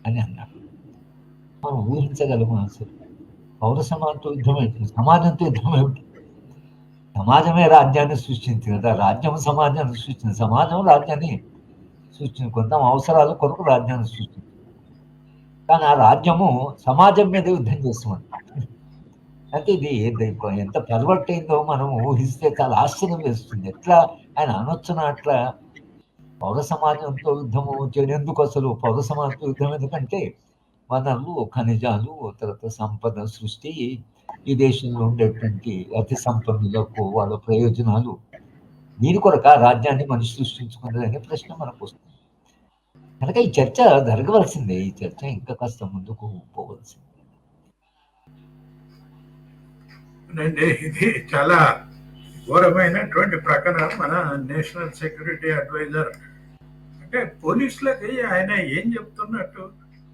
అని అన్నాడు. మనం ఊహించగలము అసలు? పౌర సమాజంతో యుద్ధం ఏమిటి? సమాజంతో యుద్ధం ఏమిటి? సమాజమే రాజ్యాన్ని సృష్టించింది కదా. రాజ్యం సమాజాన్ని సృష్టించింది, సమాజం రాజ్యాన్ని సృష్టించింది. కొంత అవసరాల కొరకు రాజ్యాన్ని సృష్టించింది. కానీ ఆ రాజ్యము సమాజం మీద యుద్ధం చేస్తుంది. అంటే ఇది ఎంత పర్వర్ట్ అయిందో మనం ఊహిస్తే చాలా ఆశ్చర్యం వేస్తుంది. ఎట్లా ఆయన అనొచ్చున అట్లా పౌర సమాజంతో యుద్ధము చేయడానికి? అసలు పౌర సమాజంతో యుద్ధం ఎందుకంటే వనరులు, ఖనిజాలు, తర్వాత సంపద సృష్టి, ఈ దేశంలో ఉండేటువంటి అతి సంపన్నులకు వాళ్ళ ప్రయోజనాలు, దీని కొరక రాజ్యాన్ని మనిషి సృష్టించుకున్నదనే ప్రశ్న మనకు వస్తుంది. కనుక ఈ చర్చ జరగవలసిందే. ఈ చర్చ ఇంకా కాస్త ముందుకు పోవలసిందే. ఇది చాలా ఘోరమైనటువంటి ప్రకటన మన నేషనల్ సెక్యూరిటీ అడ్వైజర్. అంటే పోలీసులకి ఆయన ఏం చెప్తున్నట్టు?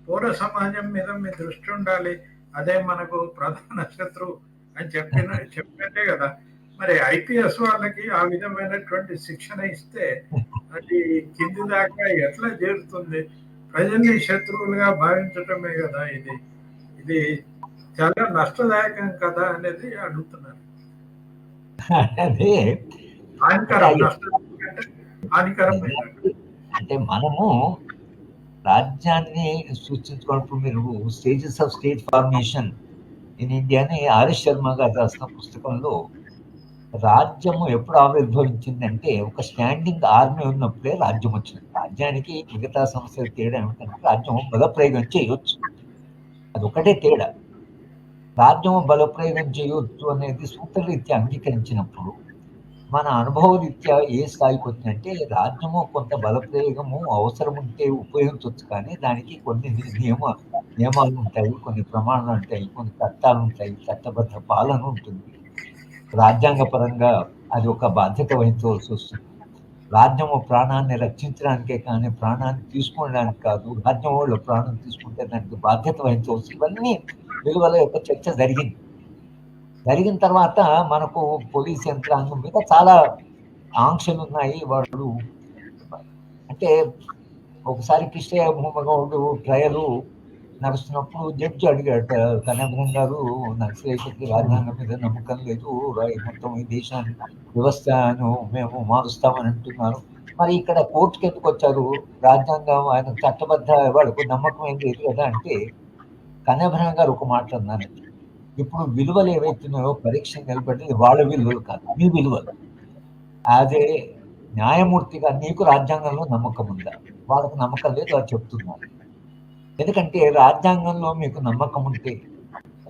పౌర సమాజం మీద మీ దృష్టి ఉండాలి, అదే మనకు ప్రధాన శత్రువు అని చెప్పినట్టే కదా. మరి ఐపీఎస్ వాళ్ళకి ఆ విధమైనటువంటి శిక్షణ ఇస్తే అది కింది దాకా ఎట్లా చేరుతుంది? ప్రజల్ని శత్రువులుగా భావించటమే కదా ఇది. ఇది చాలా నష్టదాయకం కదా అనేది అడుగుతున్నారు. అదే హానికరమైన అంటే మనము రాజ్యాన్ని సృష్టించుకున్నప్పుడు, మీరు stages of state formation in India అని ఆర్ఎస్ శర్మ గారు రాసిన పుస్తకంలో, రాజ్యము ఎప్పుడు ఆవిర్భవించిందంటే ఒక స్టాండింగ్ ఆర్మీ ఉన్నప్పుడే రాజ్యం వచ్చింది. రాజ్యానికి మిగతా సమస్యలు తేడా ఏమిటంటే, రాజ్యం బలప్రయోగం చేయొచ్చు, అదొకటే తేడా. రాజ్యం బలప్రయోగం చేయొచ్చు అనేది సూత్రరీత్యా అంగీకరించినప్పుడు మన అనుభవ రీత్యా ఏ స్థాయికి వచ్చిందంటే, రాజ్యము కొంత బలప్రయోగము అవసరం ఉంటే ఉపయోగించవచ్చు, కానీ దానికి కొన్ని నియమాలు ఉంటాయి, కొన్ని ప్రమాణాలు ఉంటాయి, కొన్ని చట్టాలు ఉంటాయి, చట్టబద్ధ పాలన ఉంటుంది. రాజ్యాంగ పరంగా అది ఒక బాధ్యత వహించవలసి వస్తుంది. రాజ్యము ప్రాణాన్ని రక్షించడానికే కానీ ప్రాణాన్ని తీసుకోవడానికి కాదు. రాజ్యం వాళ్ళు ప్రాణం తీసుకుంటే దానికి బాధ్యత వహించవచ్చు. ఇవన్నీ విలువల యొక్క చర్చ జరిగిన తర్వాత మనకు పోలీస్ యంత్రాంగం మీద చాలా ఆంక్షలు ఉన్నాయి. వాళ్ళు అంటే ఒకసారి కృష్ణయ్య గౌడ్ ట్రయల్ నడుస్తున్నప్పుడు జడ్జి అడిగాట, కనకరం గారు నక్సలైట్లకి రాజ్యాంగం మీద నమ్మకం లేదు, మొత్తం ఈ దేశాన్ని వ్యవస్థను మేము మారుస్తామని అంటున్నారు, మరి ఇక్కడ కోర్టుకి ఎందుకు వచ్చారు, రాజ్యాంగం ఆయన చట్టబద్ధ వాళ్ళకు నమ్మకం ఏం లేదు కదా అంటే, కనకరం గారు ఒక మాట అన్నారు, ఇప్పుడు విలువలు ఏవైతున్నాయో పరీక్ష నిలబడి వాళ్ళ విలువలు కాదు, మీ విలువలు. అదే న్యాయమూర్తిగా నీకు రాజ్యాంగంలో నమ్మకం ఉందా, వాళ్ళకు నమ్మకం లేదు, అది చెప్తున్నారు. ఎందుకంటే రాజ్యాంగంలో మీకు నమ్మకం ఉంటే,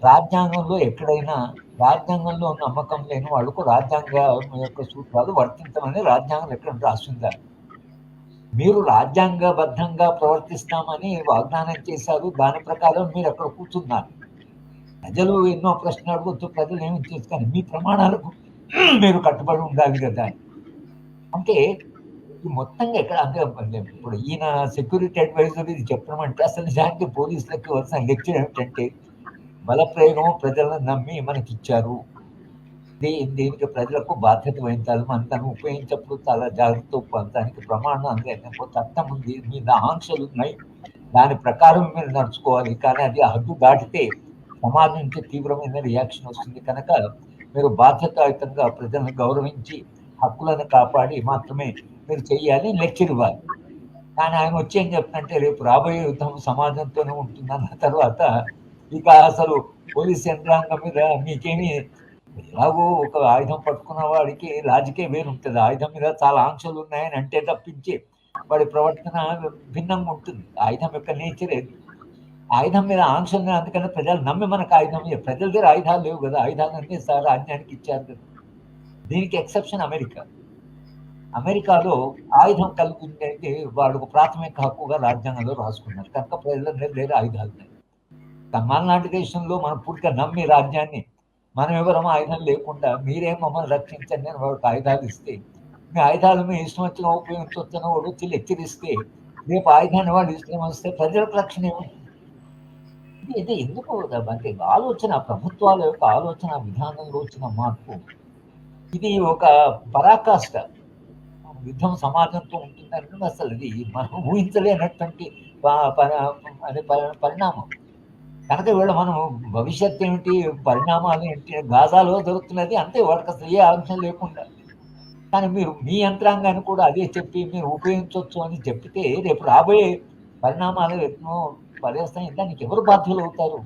రాజ్యాంగంలో ఎక్కడైనా రాజ్యాంగంలో నమ్మకం లేని వాళ్ళకు రాజ్యాంగం యొక్క సూత్రాలు వర్తించమని రాజ్యాంగం ఎక్కడ రాసిందా, మీరు రాజ్యాంగబద్ధంగా ప్రవర్తిస్తామని వాగ్దానం చేశారు, దాని ప్రకారం మీరు అక్కడ కూర్చున్నారు. ప్రజలు ఎన్నో ప్రశ్నలు అడగొచ్చు, ప్రజలు ఏమి చేసుకొని మీ ప్రమాణాలకు మీరు కట్టుబడి ఉండాలి కదా. అంటే ఈ మొత్తంగా ఎక్కడ అంటే ఇప్పుడు ఈయన సెక్యూరిటీ అడ్వైజర్ ఇది చెప్పడం అంటే అసలు నిజానికి పోలీసులకు వలసిన లెక్చర్ ఏమిటంటే, బలప్రయోగం ప్రజలను నమ్మి మనకి ఇచ్చారు, దీనికి ప్రజలకు బాధ్యత వహించాలి, మనం తను ఉపయోగించినప్పుడు చాలా జాగ్రత్త పొందడానికి ప్రమాణం లేకపోతే చట్టం ఉంది, మీద ఆంక్షలు ఉన్నాయి, దాని ప్రకారం మీరు నడుచుకోవాలి, కానీ అది హద్దు దాటితే సమాజం నుంచి తీవ్రమైన రియాక్షన్ వస్తుంది, కనుక మీరు బాధ్యతాయుతంగా ప్రజలను గౌరవించి హక్కులను కాపాడి మాత్రమే మీరు చెయ్యాలి, లెక్చర్ ఇవ్వాలి. కానీ ఆయన వచ్చి ఏం చెప్తుంటే, రేపు రాబోయే యుద్ధం సమాజంతోనే ఉంటుందన్న తర్వాత ఇక అసలు పోలీస్ యంత్రాంగం మీద మీకేమి, ఎలాగో ఒక ఆయుధం పట్టుకున్న వాడికి లాజికే వేరు ఉంటుంది, ఆయుధం మీద చాలా ఆంక్షలు ఉన్నాయని అంటే తప్పించి వాడి ప్రవర్తన భిన్నంగా ఉంటుంది, ఆయుధం యొక్క నేచరే. ఆయుధం మీద ఆంక్షలు ఉన్నాయి, అందుకని ప్రజలు నమ్మి మనకు ఆయుధం, ప్రజల దగ్గర ఆయుధాలు లేవు కదా, ఆయుధాలన్నీ రాజ్యానికి ఇచ్చారు కదా. దీనికి ఎక్సెప్షన్ అమెరికా. అమెరికాలో ఆయుధం కలిగి ఉండేది వాడు ప్రాథమిక హక్కుగా రాజ్యాంగంలో రాసుకున్నారు, కనుక ప్రజల దగ్గర ఆయుధాలు ఉన్నాయి. మనలాంటి దేశంలో మనం పూర్తిగా నమ్మి రాజ్యాన్ని, మనం ఎవరమో ఆయుధం లేకుండా మీరే మమ్మల్ని రక్షించండి అని వాడికి ఆయుధాలు ఇస్తే, మీ ఆయుధాలు మీ ఇష్టం వచ్చిన ఉపయోగించవచ్చని వాడు వచ్చి హెచ్చరిస్తే, రేపు ఆయుధాన్ని వాడు ఇష్టం వస్తే ప్రజలకు రక్షణ ఏముంటుంది? ఇది ఎందుకు అంటే ఆలోచన, ప్రభుత్వాల యొక్క ఆలోచన విధానంలో వచ్చిన మార్పు, ఇది ఒక పరాకాష్ట. యుద్ధం సమాజంతో ఉంటుందంటే అసలు ఇది మనం ఊహించలేనటువంటి పరిణామం. కనుక వీళ్ళు మనం భవిష్యత్తు ఏమిటి, పరిణామాలు ఏంటి, గాజాలో జరుగుతున్నది అంతే, వాడికి అసలు ఏ ఆంక్షలు లేకుండా. కానీ మీరు మీ యంత్రాంగాన్ని కూడా అదే చెప్పి మీరు ఉపయోగించవచ్చు అని చెప్తే, రేపు రాబోయే పరిణామాలు ఎన్నో పర్యవస్థాయి, దానికి ఎవరు బాధ్యులు అవుతారు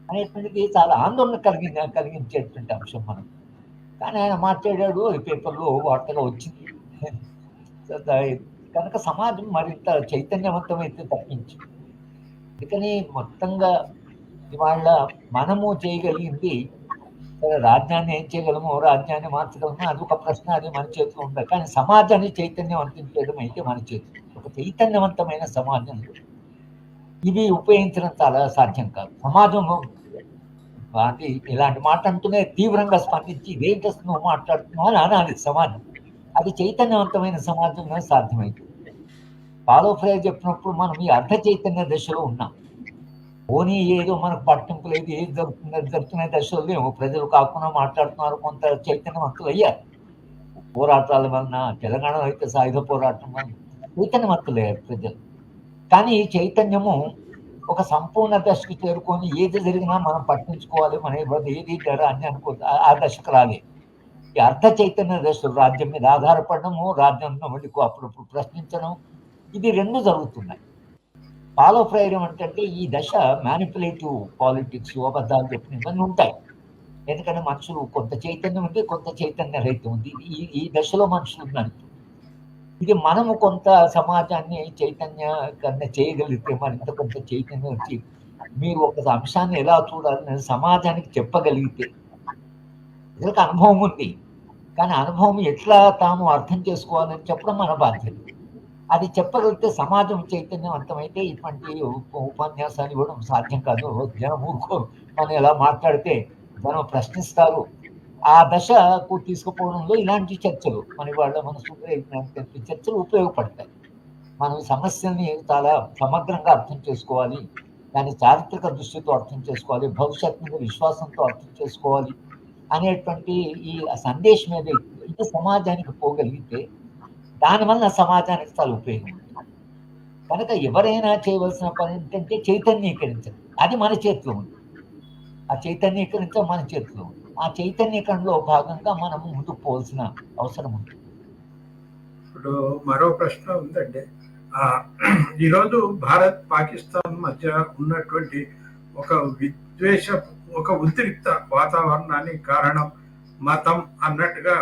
అనేటువంటిది చాలా ఆందోళన కలిగించేటువంటి అంశం మనం. కానీ ఆయన మాట్లాడాడు, అది పేపర్లో వార్తగా వచ్చింది. కనుక సమాజం మరింత చైతన్యవంతమైతే తప్పించి, అందుకని మొత్తంగా ఇవాళ మనము చేయగలిగింది, రాజ్యాన్ని ఏం చేయగలమో, రాజ్యాన్ని మార్చగలమో అది ఒక ప్రశ్న, అది మన చేతిలో ఉంది. కానీ సమాజాన్ని చైతన్యవంతం చేయడం అయితే మన చేతిలో. ఒక చైతన్యవంతమైన సమాజంలో ఇవి ఉపయోగించడం చాలా సాధ్యం కాదు. సమాజం అది ఇలాంటి మాట అంటూనే తీవ్రంగా స్పందించి ఇదేంటి నువ్వు మాట్లాడుతున్నావు అని అనాలి సమాజం. అది చైతన్యవంతమైన సమాజంలో సాధ్యమైంది. పాలో ఫ్రై చెప్పినప్పుడు మనం ఈ అర్ధ చైతన్య దశలో ఉన్నాం. పోనీ ఏదో మనకు పట్టింపు లేదు, ఏది జరుగుతున్న దశలో లేవు, ప్రజలు కాకుండా మాట్లాడుతున్నారు, కొంత చైతన్యవంతులు అయ్యారు పోరాటాల వలన. తెలంగాణలో అయితే సాయుధ పోరాటం వలన చైతన్యవంతులు అయ్యారు ప్రజలు. కానీ ఈ చైతన్యము ఒక సంపూర్ణ దశకు చేరుకొని ఏది జరిగినా మనం పట్టించుకోవాలి, మన ఏది జరా అని అనుకో, ఆ దశకు రాలేదు. ఈ అర్ధ చైతన్య దశలు రాజ్యం మీద ఆధారపడము, రాజ్యాంగం అప్పుడప్పుడు ప్రశ్నించడం, ఇది రెండు జరుగుతున్నాయి. పాలో ఫ్రైరం అంటే ఈ దశ మ్యానిపులేటివ్ పాలిటిక్స్, అబద్ధాలు చెప్పిన ఇవన్నీ ఉంటాయి. ఎందుకంటే మనుషులు కొంత చైతన్యం ఉంది, కొంత చైతన్య రహితం ఉంది. ఈ దశలో మనుషులు ఉన్నారు. ఇది మనము కొంత సమాజాన్ని చైతన్యకరణ చేయగలిగితే, మరింత కొంత చైతన్యం వచ్చి మీరు ఒక అంశాన్ని ఎలా చూడాలని సమాజానికి చెప్పగలిగితే, ప్రజలకు అనుభవం ఉంది, కానీ అనుభవం ఎట్లా తాము అర్థం చేసుకోవాలని చెప్పడం మన బాధ్యత. అది చెప్పగలిగితే సమాజం చైతన్యవంతమైతే ఇటువంటి ఉపన్యాసాలు ఇవ్వడం సాధ్యం కాదు. జనం ఊరుకో, మనం ఎలా మాట్లాడితే జనం ప్రశ్నిస్తారు. ఆ దశకు తీసుకుపోవడంలో ఇలాంటి చర్చలు మన చర్చలు ఉపయోగపడతాయి. మనం సమస్యల్ని చాలా సమగ్రంగా అర్థం చేసుకోవాలి, దాన్ని చారిత్రక దృష్టితో అర్థం చేసుకోవాలి, భవిష్యత్తు మీద విశ్వాసంతో అర్థం చేసుకోవాలి అనేటువంటి ఈ సందేశం ఏదైతే ఇది సమాజానికి పోగలిగితే, దానివల్ల సమాజానికి చాలా ఉపయోగం ఉంటుంది. కనుక ఎవరైనా చేయవలసిన పని ఏంటంటే చైతన్యీకరించడం. అది మన చేతిలో ఉంది. ఆ చైతన్యీకరించడం మన చేతిలో ఉంది. ఆ చైతన్యీకరణలో భాగంగా మనము ముందుకు పోవాల్సిన అవసరం ఉంది. ఇప్పుడు మరో ప్రశ్న ఉందండి. ఆ, ఈరోజు భారత్ పాకిస్తాన్ మధ్య ఉన్నటువంటి ఒక విద్వేష ఒక ఉద్రిక్త వాతావరణానికి కారణం మతం అన్నట్టుగా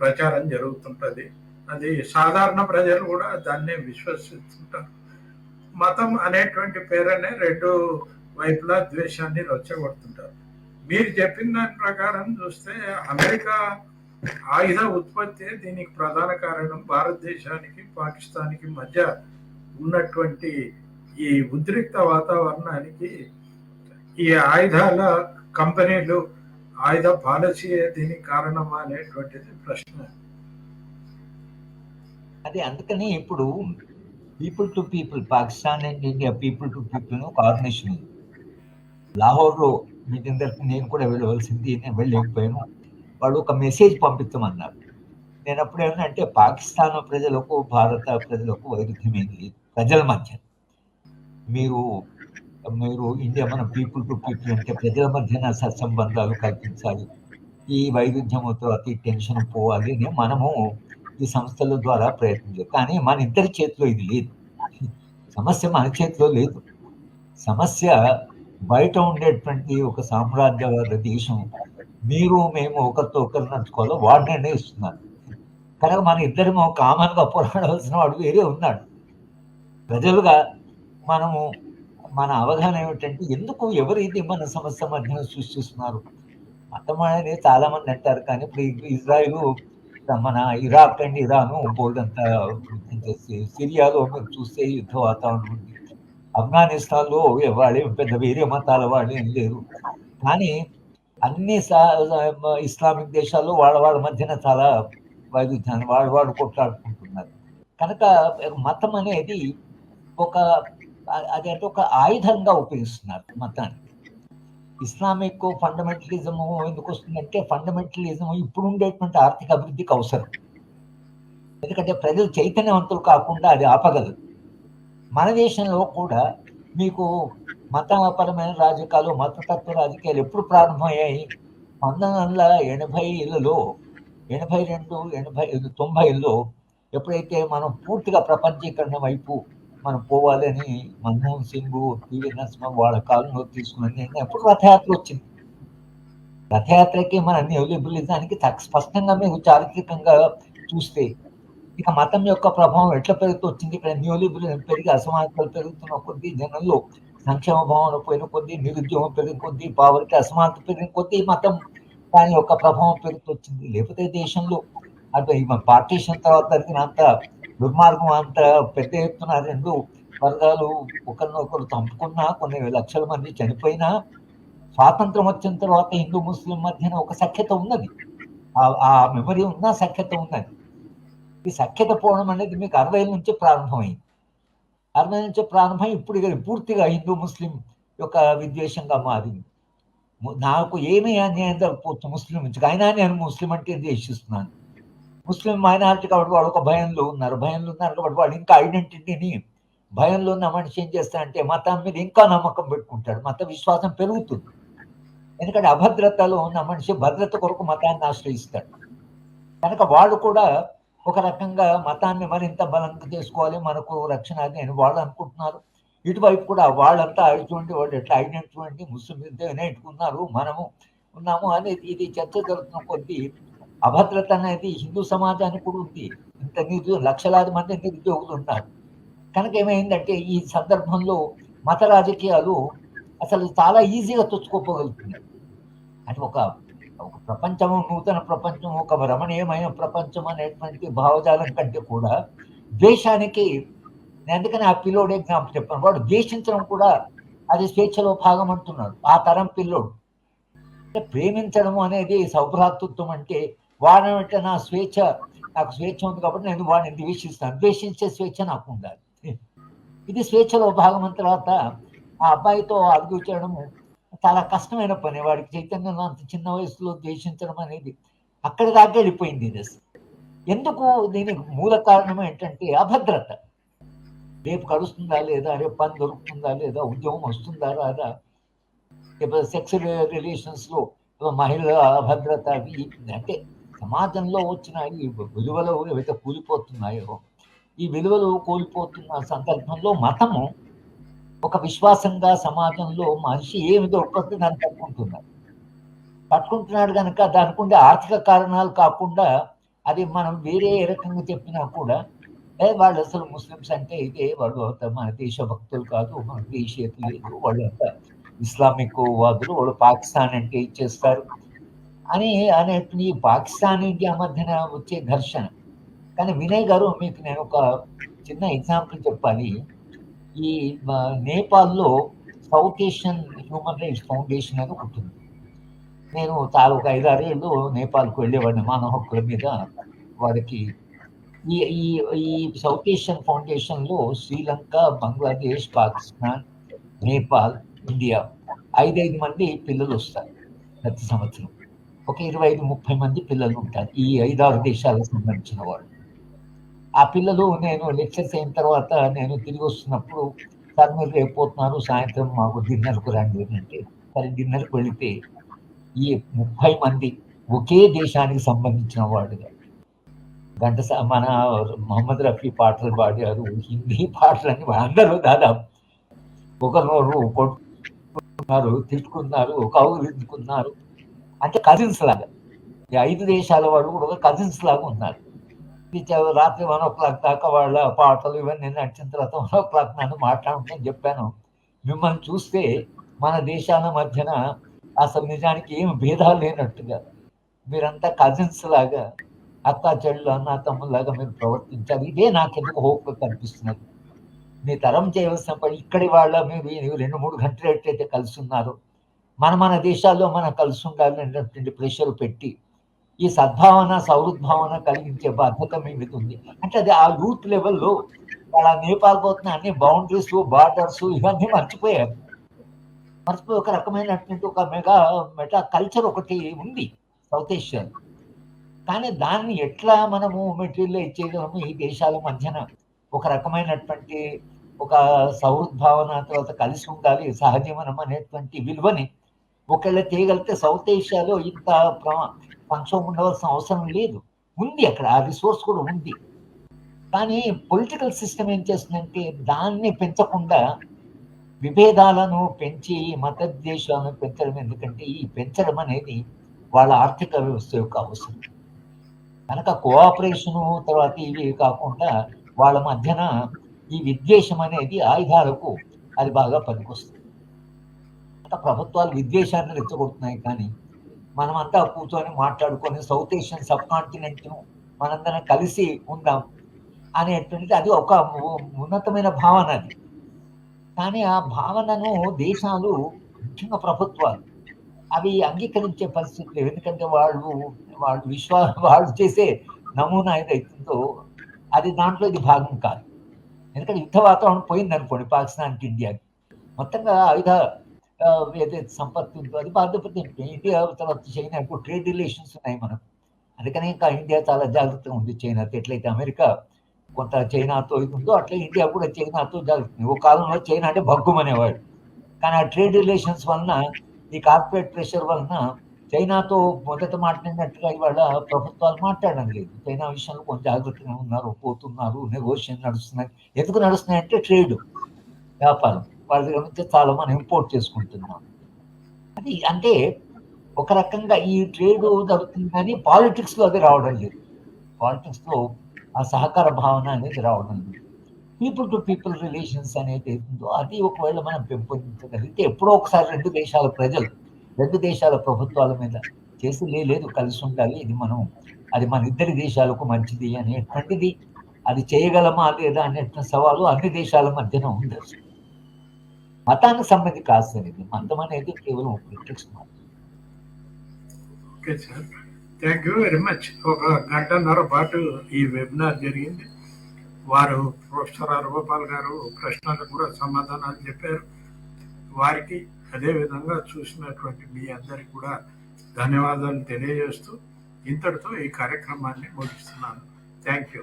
ప్రచారం జరుగుతుంటది. అది సాధారణ ప్రజలు కూడా దాన్ని విశ్వసిస్తుంటారు. మతం అనేటువంటి పేరునే రెండు వైపులా ద్వేషాన్ని రెచ్చగొడుతుంటారు. మీరు చెప్పిన దాని ప్రకారం చూస్తే అమెరికా ఆయుధ ఉత్పత్తి దీనికి ప్రధాన కారణం. భారతదేశానికి పాకిస్తాన్కి మధ్య ఉన్నటువంటి ఈ ఉద్రిక్త వాతావరణానికి ఈ ఆయుధాల కంపెనీలు ఆయుధ పాలసీ దీనికి కారణమా అనేటువంటిది ప్రశ్న. అదే అందుకని ఇప్పుడు people to people, Pakistan and India people to people ఒక ఆర్గనైజేషన్ ఉంది. లాహోర్లో మీటింగ్ దగ్గరికి నేను కూడా వెళ్ళవలసింది, నేను వెళ్ళలేకపోయాను. వాళ్ళు ఒక మెసేజ్ పంపించమన్నారు. నేను అప్పుడు ఏమంటే పాకిస్తాన్ ప్రజలకు భారత ప్రజలకు వైరుధ్యం ఏం లేదు ప్రజల మధ్య. మీరు మీరు ఇండియా మన పీపుల్ టు పీపుల్ అంటే ప్రజల మధ్యన సత్సంబంధాలు కల్పించాలి, ఈ వైరుధ్యంతో అతి టెన్షన్ పోవాలి అని మనము ఈ సంస్థల ద్వారా ప్రయత్నించాలి. కానీ మన ఇద్దరి చేతిలో ఇది లేదు. సమస్య మన చేతిలో లేదు. సమస్య బయట ఉండేటువంటి ఒక సామ్రాజ్యవాద దేశం మీరు మేము ఒకరితో ఒకరు నడుచుకోవాలో వాడు నిర్ణయిస్తున్నారు. కనుక మన ఇద్దరేమో కామన్గా పోరాడవలసిన వాడు వేరే ఉన్నాడు. ప్రజలుగా మనము మన అవగాహన ఏమిటంటే ఎందుకు ఎవరు ఇది మన సమస్య మధ్యన సృష్టిస్తున్నారు. మతం అనేది చాలా మంది అంటారు, కానీ ఇప్పుడు ఇజ్రాయిల్ మన ఇరాక్ అండ్ ఇరాను బోల్డ్ అంతా సిరియాలో మీరు చూస్తే యుద్ధ వాతావరణం ఉంది. ఆఫ్ఘనిస్తాన్లో వాళ్ళు పెద్ద వేరే మతాల వాళ్ళు ఏం లేరు. కానీ అన్ని ఇస్లామిక్ దేశాల్లో వాళ్ళ మధ్యన చాలా వైరుధ్యాన్ని వాళ్ళు కొట్లాడుకుంటున్నారు. కనుక మతం అనేది ఒక అదేంటే ఒక ఆయుధంగా ఉపయోగిస్తున్నారు మతాన్ని. ఇస్లామిక్ ఫండమెంటలిజం ఎందుకు వస్తుందంటే ఫండమెంటలిజం ఇప్పుడు ఉండేటువంటి ఆర్థిక అభివృద్ధికి అవసరం. ఎందుకంటే ప్రజలు చైతన్యవంతులు కాకుండా అది ఆపగలదు. మన దేశంలో కూడా మీకు మతపరమైన రాజకీయాలు, మతతత్వ రాజకీయాలు ఎప్పుడు ప్రారంభమయ్యాయి? 1980లలో 82, 90ల్లో ఎప్పుడైతే మనం పూర్తిగా ప్రపంచీకరణ వైపు మనం పోవాలని మన్మోహన్ సింగ్, పివి నరసింహన్ వాళ్ళ కాలంలో తీసుకున్న నిర్ణయం ఎప్పుడు రథయాత్ర వచ్చింది. రథయాత్రకి మన న్యూలిబరలిజానికి స్పష్టంగా మీరు చారిత్రకంగా చూస్తే ఇక మతం యొక్క ప్రభావం ఎట్లా పెరుగుతూ వచ్చింది. ఇక్కడ న్యూలిబరలిజం పెరిగి అసమానతలు పెరుగుతున్న కొద్దీ, జనంలో సంక్షేమ భావన పెరిగిన కొద్దీ, నిరుద్యోగం పెరిగిన కొద్దీ, పావర్టీ అసమానత పెరిగిన కొద్దీ మతం దాని యొక్క ప్రభావం పెరుగుతూ వచ్చింది. లేకపోతే దేశంలో అంటే పార్టీషన్ తర్వాత జరిగినంత దుర్మార్గం అంత పెద్ద ఎత్తున రెండు వర్గాలు ఒకరినొకరు చంపుకున్నా, కొన్ని లక్షల మంది చనిపోయినా, స్వాతంత్రం వచ్చిన తర్వాత హిందూ ముస్లిం మధ్యన ఒక సఖ్యత ఉన్నది. ఆ మెమరీ ఉన్న సఖ్యత ఉన్నది. ఈ సఖ్యత పోవడం అనేది మీకు 60 నుంచి ప్రారంభమైంది. 60 నుంచి ప్రారంభమై ఇప్పుడు పూర్తిగా హిందూ ముస్లిం యొక్క విద్వేషంగా మారింది. నాకు ఏమీ అన్యాయం జరగకపోవచ్చు ముస్లిం నుంచి, అయినా నేను ముస్లిం అంటే ద్వేషిస్తున్నాను. ముస్లిం మైనారిటీ కాబట్టి వాళ్ళు ఒక భయంలో ఉన్నారు కాబట్టి వాళ్ళు ఇంకా ఐడెంటిటీని భయంలో ఉన్న మనిషి ఏం చేస్తాడంటే మతం మీద ఇంకా నమ్మకం పెట్టుకుంటాడు, మత విశ్వాసం పెరుగుతుంది. ఎందుకంటే అభద్రతలో ఉన్న మనిషి భద్రత కొరకు మతాన్ని ఆశ్రయిస్తాడు. కనుక వాళ్ళు కూడా ఒక రకంగా మతాన్ని మరింత బలంగా చేసుకోవాలి, మనకు రక్షణ అని వాళ్ళు అనుకుంటున్నారు. ఇటువైపు కూడా వాళ్ళంతా ఇటువంటి వాళ్ళు ఎట్లా ఐడెంటిటీ ముస్లిం ఎన్నుకున్నారు, మనము ఉన్నాము అనేది ఇది చర్చ జరుగుతున్న కొద్దీ అభద్రత అనేది హిందూ సమాజానికి కూడా ఉంది. ఇంత లక్షలాది మంది నిరుద్యోగులు ఉన్నారు. కనుక ఏమైందంటే ఈ సందర్భంలో మత రాజకీయాలు అసలు చాలా ఈజీగా తెచ్చుకోపోగలుగుతున్నాయి. అంటే ఒక ప్రపంచము, నూతన ప్రపంచం, ఒక రమణీయమైన ప్రపంచం అనేటువంటి భావజాలం కంటే కూడా ద్వేషానికి, అందుకని ఆ పిల్లోడు ఎగ్జాంపుల్ చెప్పాను, వాడు ద్వేషించడం కూడా అది స్వేచ్ఛలో భాగం అంటున్నాడు. ఆ తరం పిల్లోడు ప్రేమించడం అనేది సౌభ్రాతృత్వం అంటే వాడంటే నాకు స్వేచ్ఛ ఉంది కాబట్టి నేను వాడిని ద్వేషిస్తాను, ద్వేషించే స్వేచ్ఛ నాకు ఉండాలి. ఇది స్వేచ్ఛలో భాగం. తర్వాత ఆ అబ్బాయితో అడుగు చేయడం చాలా కష్టమైన పని. వాడికి చైతన్యంలో అంత చిన్న వయసులో ద్వేషించడం అనేది అక్కడి దాకా వెళ్ళిపోయింది. ఇది ఎందుకు? దీనికి మూల కారణం ఏంటంటే అభద్రత. రేపు కలుస్తుందా లేదా, రేపు పని దొరుకుతుందా లేదా, ఉద్యోగం వస్తుందా రాదా, లేకపోతే సెక్స్ రిలేషన్స్లో మహిళల అభద్రత, అవి అంటే సమాజంలో వచ్చిన ఈ విలువలు ఏవైతే కూలిపోతున్నాయో, ఈ విలువలు కోల్పోతున్న సందర్భంలో మతము ఒక విశ్వాసంగా సమాజంలో మనిషి ఏమి దొరకదు దాన్ని పట్టుకుంటున్నాడు కనుక దానికి ఉండే ఆర్థిక కారణాలు కాకుండా, అది మనం వేరే ఏ రకంగా చెప్పినా కూడా వాళ్ళు అసలు ముస్లిమ్స్ అంటే ఇదే, వాళ్ళు మన దేశభక్తులు కాదు, మన దేశీయత లేదు, వాళ్ళు అంతా ఇస్లామిక్ వాదులు, వాళ్ళు పాకిస్తాన్ అంటే ఇచ్చేస్తారు అని అనేటువంటి పాకిస్తాన్ ఇండియా మధ్యన వచ్చే ఘర్షణ. కానీ వినయ్ గారు, మీకు నేను ఒక చిన్న ఎగ్జాంపుల్ చెప్పాలి. ఈ నేపాల్లో south Asian human rights foundation అని ఒకటి ఉంది. నేను చాలా ఒక 5-6 ఏళ్ళు నేపాల్కి వెళ్ళేవాడిని మానవ హక్కుల మీద. వారికి ఈ ఈ ఈ సౌత్ ఏషియన్ ఫౌండేషన్లో శ్రీలంక, బంగ్లాదేశ్, పాకిస్తాన్, నేపాల్, ఇండియా 5 మంది పిల్లలు వస్తారు ప్రతి సంవత్సరం. ఒక 25-30 మంది పిల్లలు ఉంటారు ఈ 5-6 దేశాలకు సంబంధించిన వాళ్ళు. ఆ పిల్లలు, నేను లెక్చర్స్ అయిన తర్వాత నేను తిరిగి వస్తున్నప్పుడు, సార్ మీరు రేపు పోతున్నారు, సాయంత్రం మాకు డిన్నర్కు రండి అంటే, సరే డిన్నర్కి వెళితే ఈ 30 మంది ఒకే దేశానికి సంబంధించిన వాడుగా మన మొహమ్మద్ రఫీ పాటలు పాడారు, హిందీ పాటలని అందరూ దాదాపు ఒకరు కొట్టుకున్నారు, తిట్టుకున్నారు, కౌగిలించుకున్నారు. అంటే కజిన్స్ లాగా ఈ 5 దేశాల వాళ్ళు కూడా కజిన్స్ లాగా ఉన్నారు. రాత్రి 1:00 దాకా వాళ్ళ పాటలు ఇవన్నీ నడిచిన తర్వాత 1:00 నన్ను మాట్లాడుతుందని చెప్పాను. మిమ్మల్ని చూస్తే మన దేశాల మధ్యన అసలు నిజానికి ఏమి భేదాలు లేనట్టుగా, మీరంతా కజిన్స్ లాగా, అక్క చెల్లు, అన్న తమ్ముళ్ళలాగా మీరు ప్రవర్తించాలి. ఇదే నాకెందుకు హోప్ కనిపిస్తున్నది. మీ తరం చేయవలసిన పని, ఇక్కడి వాళ్ళ మీరు 2-3 గంటలు ఎట్లయితే కలిసి ఉన్నారు, మన దేశాల్లో మనం కలిసి ఉండాలి అనేటువంటి ప్రెషర్ పెట్టి ఈ సద్భావన, సౌహృద్భావన కలిగించే బాధ్యత మీ మీద ఉంది. అంటే అది ఆ యూత్ లెవెల్లో వాళ్ళ నేపాల్ పోతున్న అన్ని బౌండరీస్, బార్డర్స్ ఇవన్నీ మర్చిపోయి ఒక రకమైనటువంటి ఒక మెటా కల్చర్ ఒకటి ఉంది సౌత్ ఏషియాలో. కానీ దాన్ని ఎట్లా మనము మెటీరియలైజ్ చేయగలము ఈ దేశాల మధ్యన ఒక రకమైనటువంటి ఒక సౌహృద్భావన, తర్వాత కలిసి ఉండాలి, సహజీవనం అనేటువంటి విలువని ఒకవేళ చేయగలిగితే సౌత్ ఏషియాలో ఇంత సంక్షోభం ఉండవలసిన అవసరం లేదు. ఉంది, అక్కడ ఆ రిసోర్స్ కూడా ఉంది. కానీ పొలిటికల్ సిస్టమ్ ఏం చేస్తుందంటే దాన్ని పెంచకుండా విభేదాలను పెంచి మత దేశాలను పెంచడం. ఎందుకంటే ఈ పెంచడం అనేది వాళ్ళ ఆర్థిక వ్యవస్థ యొక్క అవసరం కనుక కోఆపరేషను, తర్వాత ఇవి కాకుండా వాళ్ళ మధ్యన ఈ విద్వేషం అనేది ఆయుధాలకు అది బాగా పనికొస్తుంది. ప్రభుత్వాలు విద్వేషాన్ని రెచ్చగొడుతున్నాయి, కానీ మనమంతా కూర్చొని మాట్లాడుకొని సౌత్ ఏషియన్ సబ్ కాంటినెంట్ను మనందరం కలిసి ఉందాం అనేటువంటిది అది ఒక ఉన్నతమైన భావన అది. కానీ ఆ భావనను దేశాలు, ముఖ్యంగా ప్రభుత్వాలు అవి అంగీకరించే పరిస్థితి లేవు. ఎందుకంటే వాళ్ళు చేసే నమూనా ఏదైతుందో అది దాంట్లో ఇది భాగం కాదు. ఎందుకంటే యుద్ధ వాతావరణం పోయింది అనుకోండి పాకిస్తాన్కి, ఇండియాకి, మొత్తంగా ఏదైతే సంపత్తి ఉందో అది బాధ్యపడి ఇండియా, తర్వాత చైనా ఇప్పుడు ట్రేడ్ రిలేషన్స్ ఉన్నాయి మనకు. అందుకనే ఇంకా ఇండియా చాలా జాగ్రత్తగా ఉంది చైనాతో. ఎట్లయితే అమెరికా కొంత చైనాతో ఇది ఉందో అట్లా ఇండియా కూడా చైనాతో జాగ్రత్త. ఓ కాలంలో చైనా అంటే భగ్గుమనేవాడు, కానీ ఆ ట్రేడ్ రిలేషన్స్ వలన, ఈ కార్పొరేట్ ప్రెషర్ వలన చైనాతో మొదట మాట్లాడినట్టుగా ఇవాళ ప్రభుత్వాలు మాట్లాడడం లేదు. చైనా విషయంలో కొంచెం జాగ్రత్తగా ఉన్నారు, పోతున్నారు, నెగోషియేషన్ నడుస్తున్నాయి. ఎందుకు నడుస్తున్నాయంటే ట్రేడ్, వ్యాపారం, వాళ్ళ దగ్గర నుంచి చాలా మనం ఇంపోర్ట్ చేసుకుంటున్నాం. అది అంటే ఒక రకంగా ఈ ట్రేడ్ జరుగుతుంది, కానీ పాలిటిక్స్లో అది రావడం లేదు. పాలిటిక్స్లో ఆ సహకార భావన అనేది రావడం లేదు. పీపుల్ టు పీపుల్ రిలేషన్స్ అనేది ఉందో అది ఒకవేళ మనం పెంపొందించగలిగితే ఎప్పుడో ఒకసారి 2 దేశాల ప్రజలు, 2 దేశాల ప్రభుత్వాల మీద చేసి లేదు కలిసి ఉండాలి, ఇది అది మన ఇద్దరి దేశాలకు మంచిది అనేటువంటిది, అది చేయగలమా లేదా అనేటువంటి సవాలు అన్ని దేశాల మధ్యన ఉంది. మతానికి సంబంధించి కాదు ఇది. మతం అనేది కేవలం పొలిటిక్స్ మాత్రం. Okay sir, thank you very much. ఒక 1.5 గంట పాటు ఈ వెబినార్ జరిగింది. వారు ప్రొఫెసర్ హరగోపాల్ గారు ప్రశ్నలకు కూడా సమాధానాలు చెప్పారు. వారికి అదేవిధంగా చూసినటువంటి మీ అందరికి కూడా ధన్యవాదాలు తెలియజేస్తూ ఇంతటితో ఈ కార్యక్రమాన్ని ముగిస్తున్నాను. Thank you.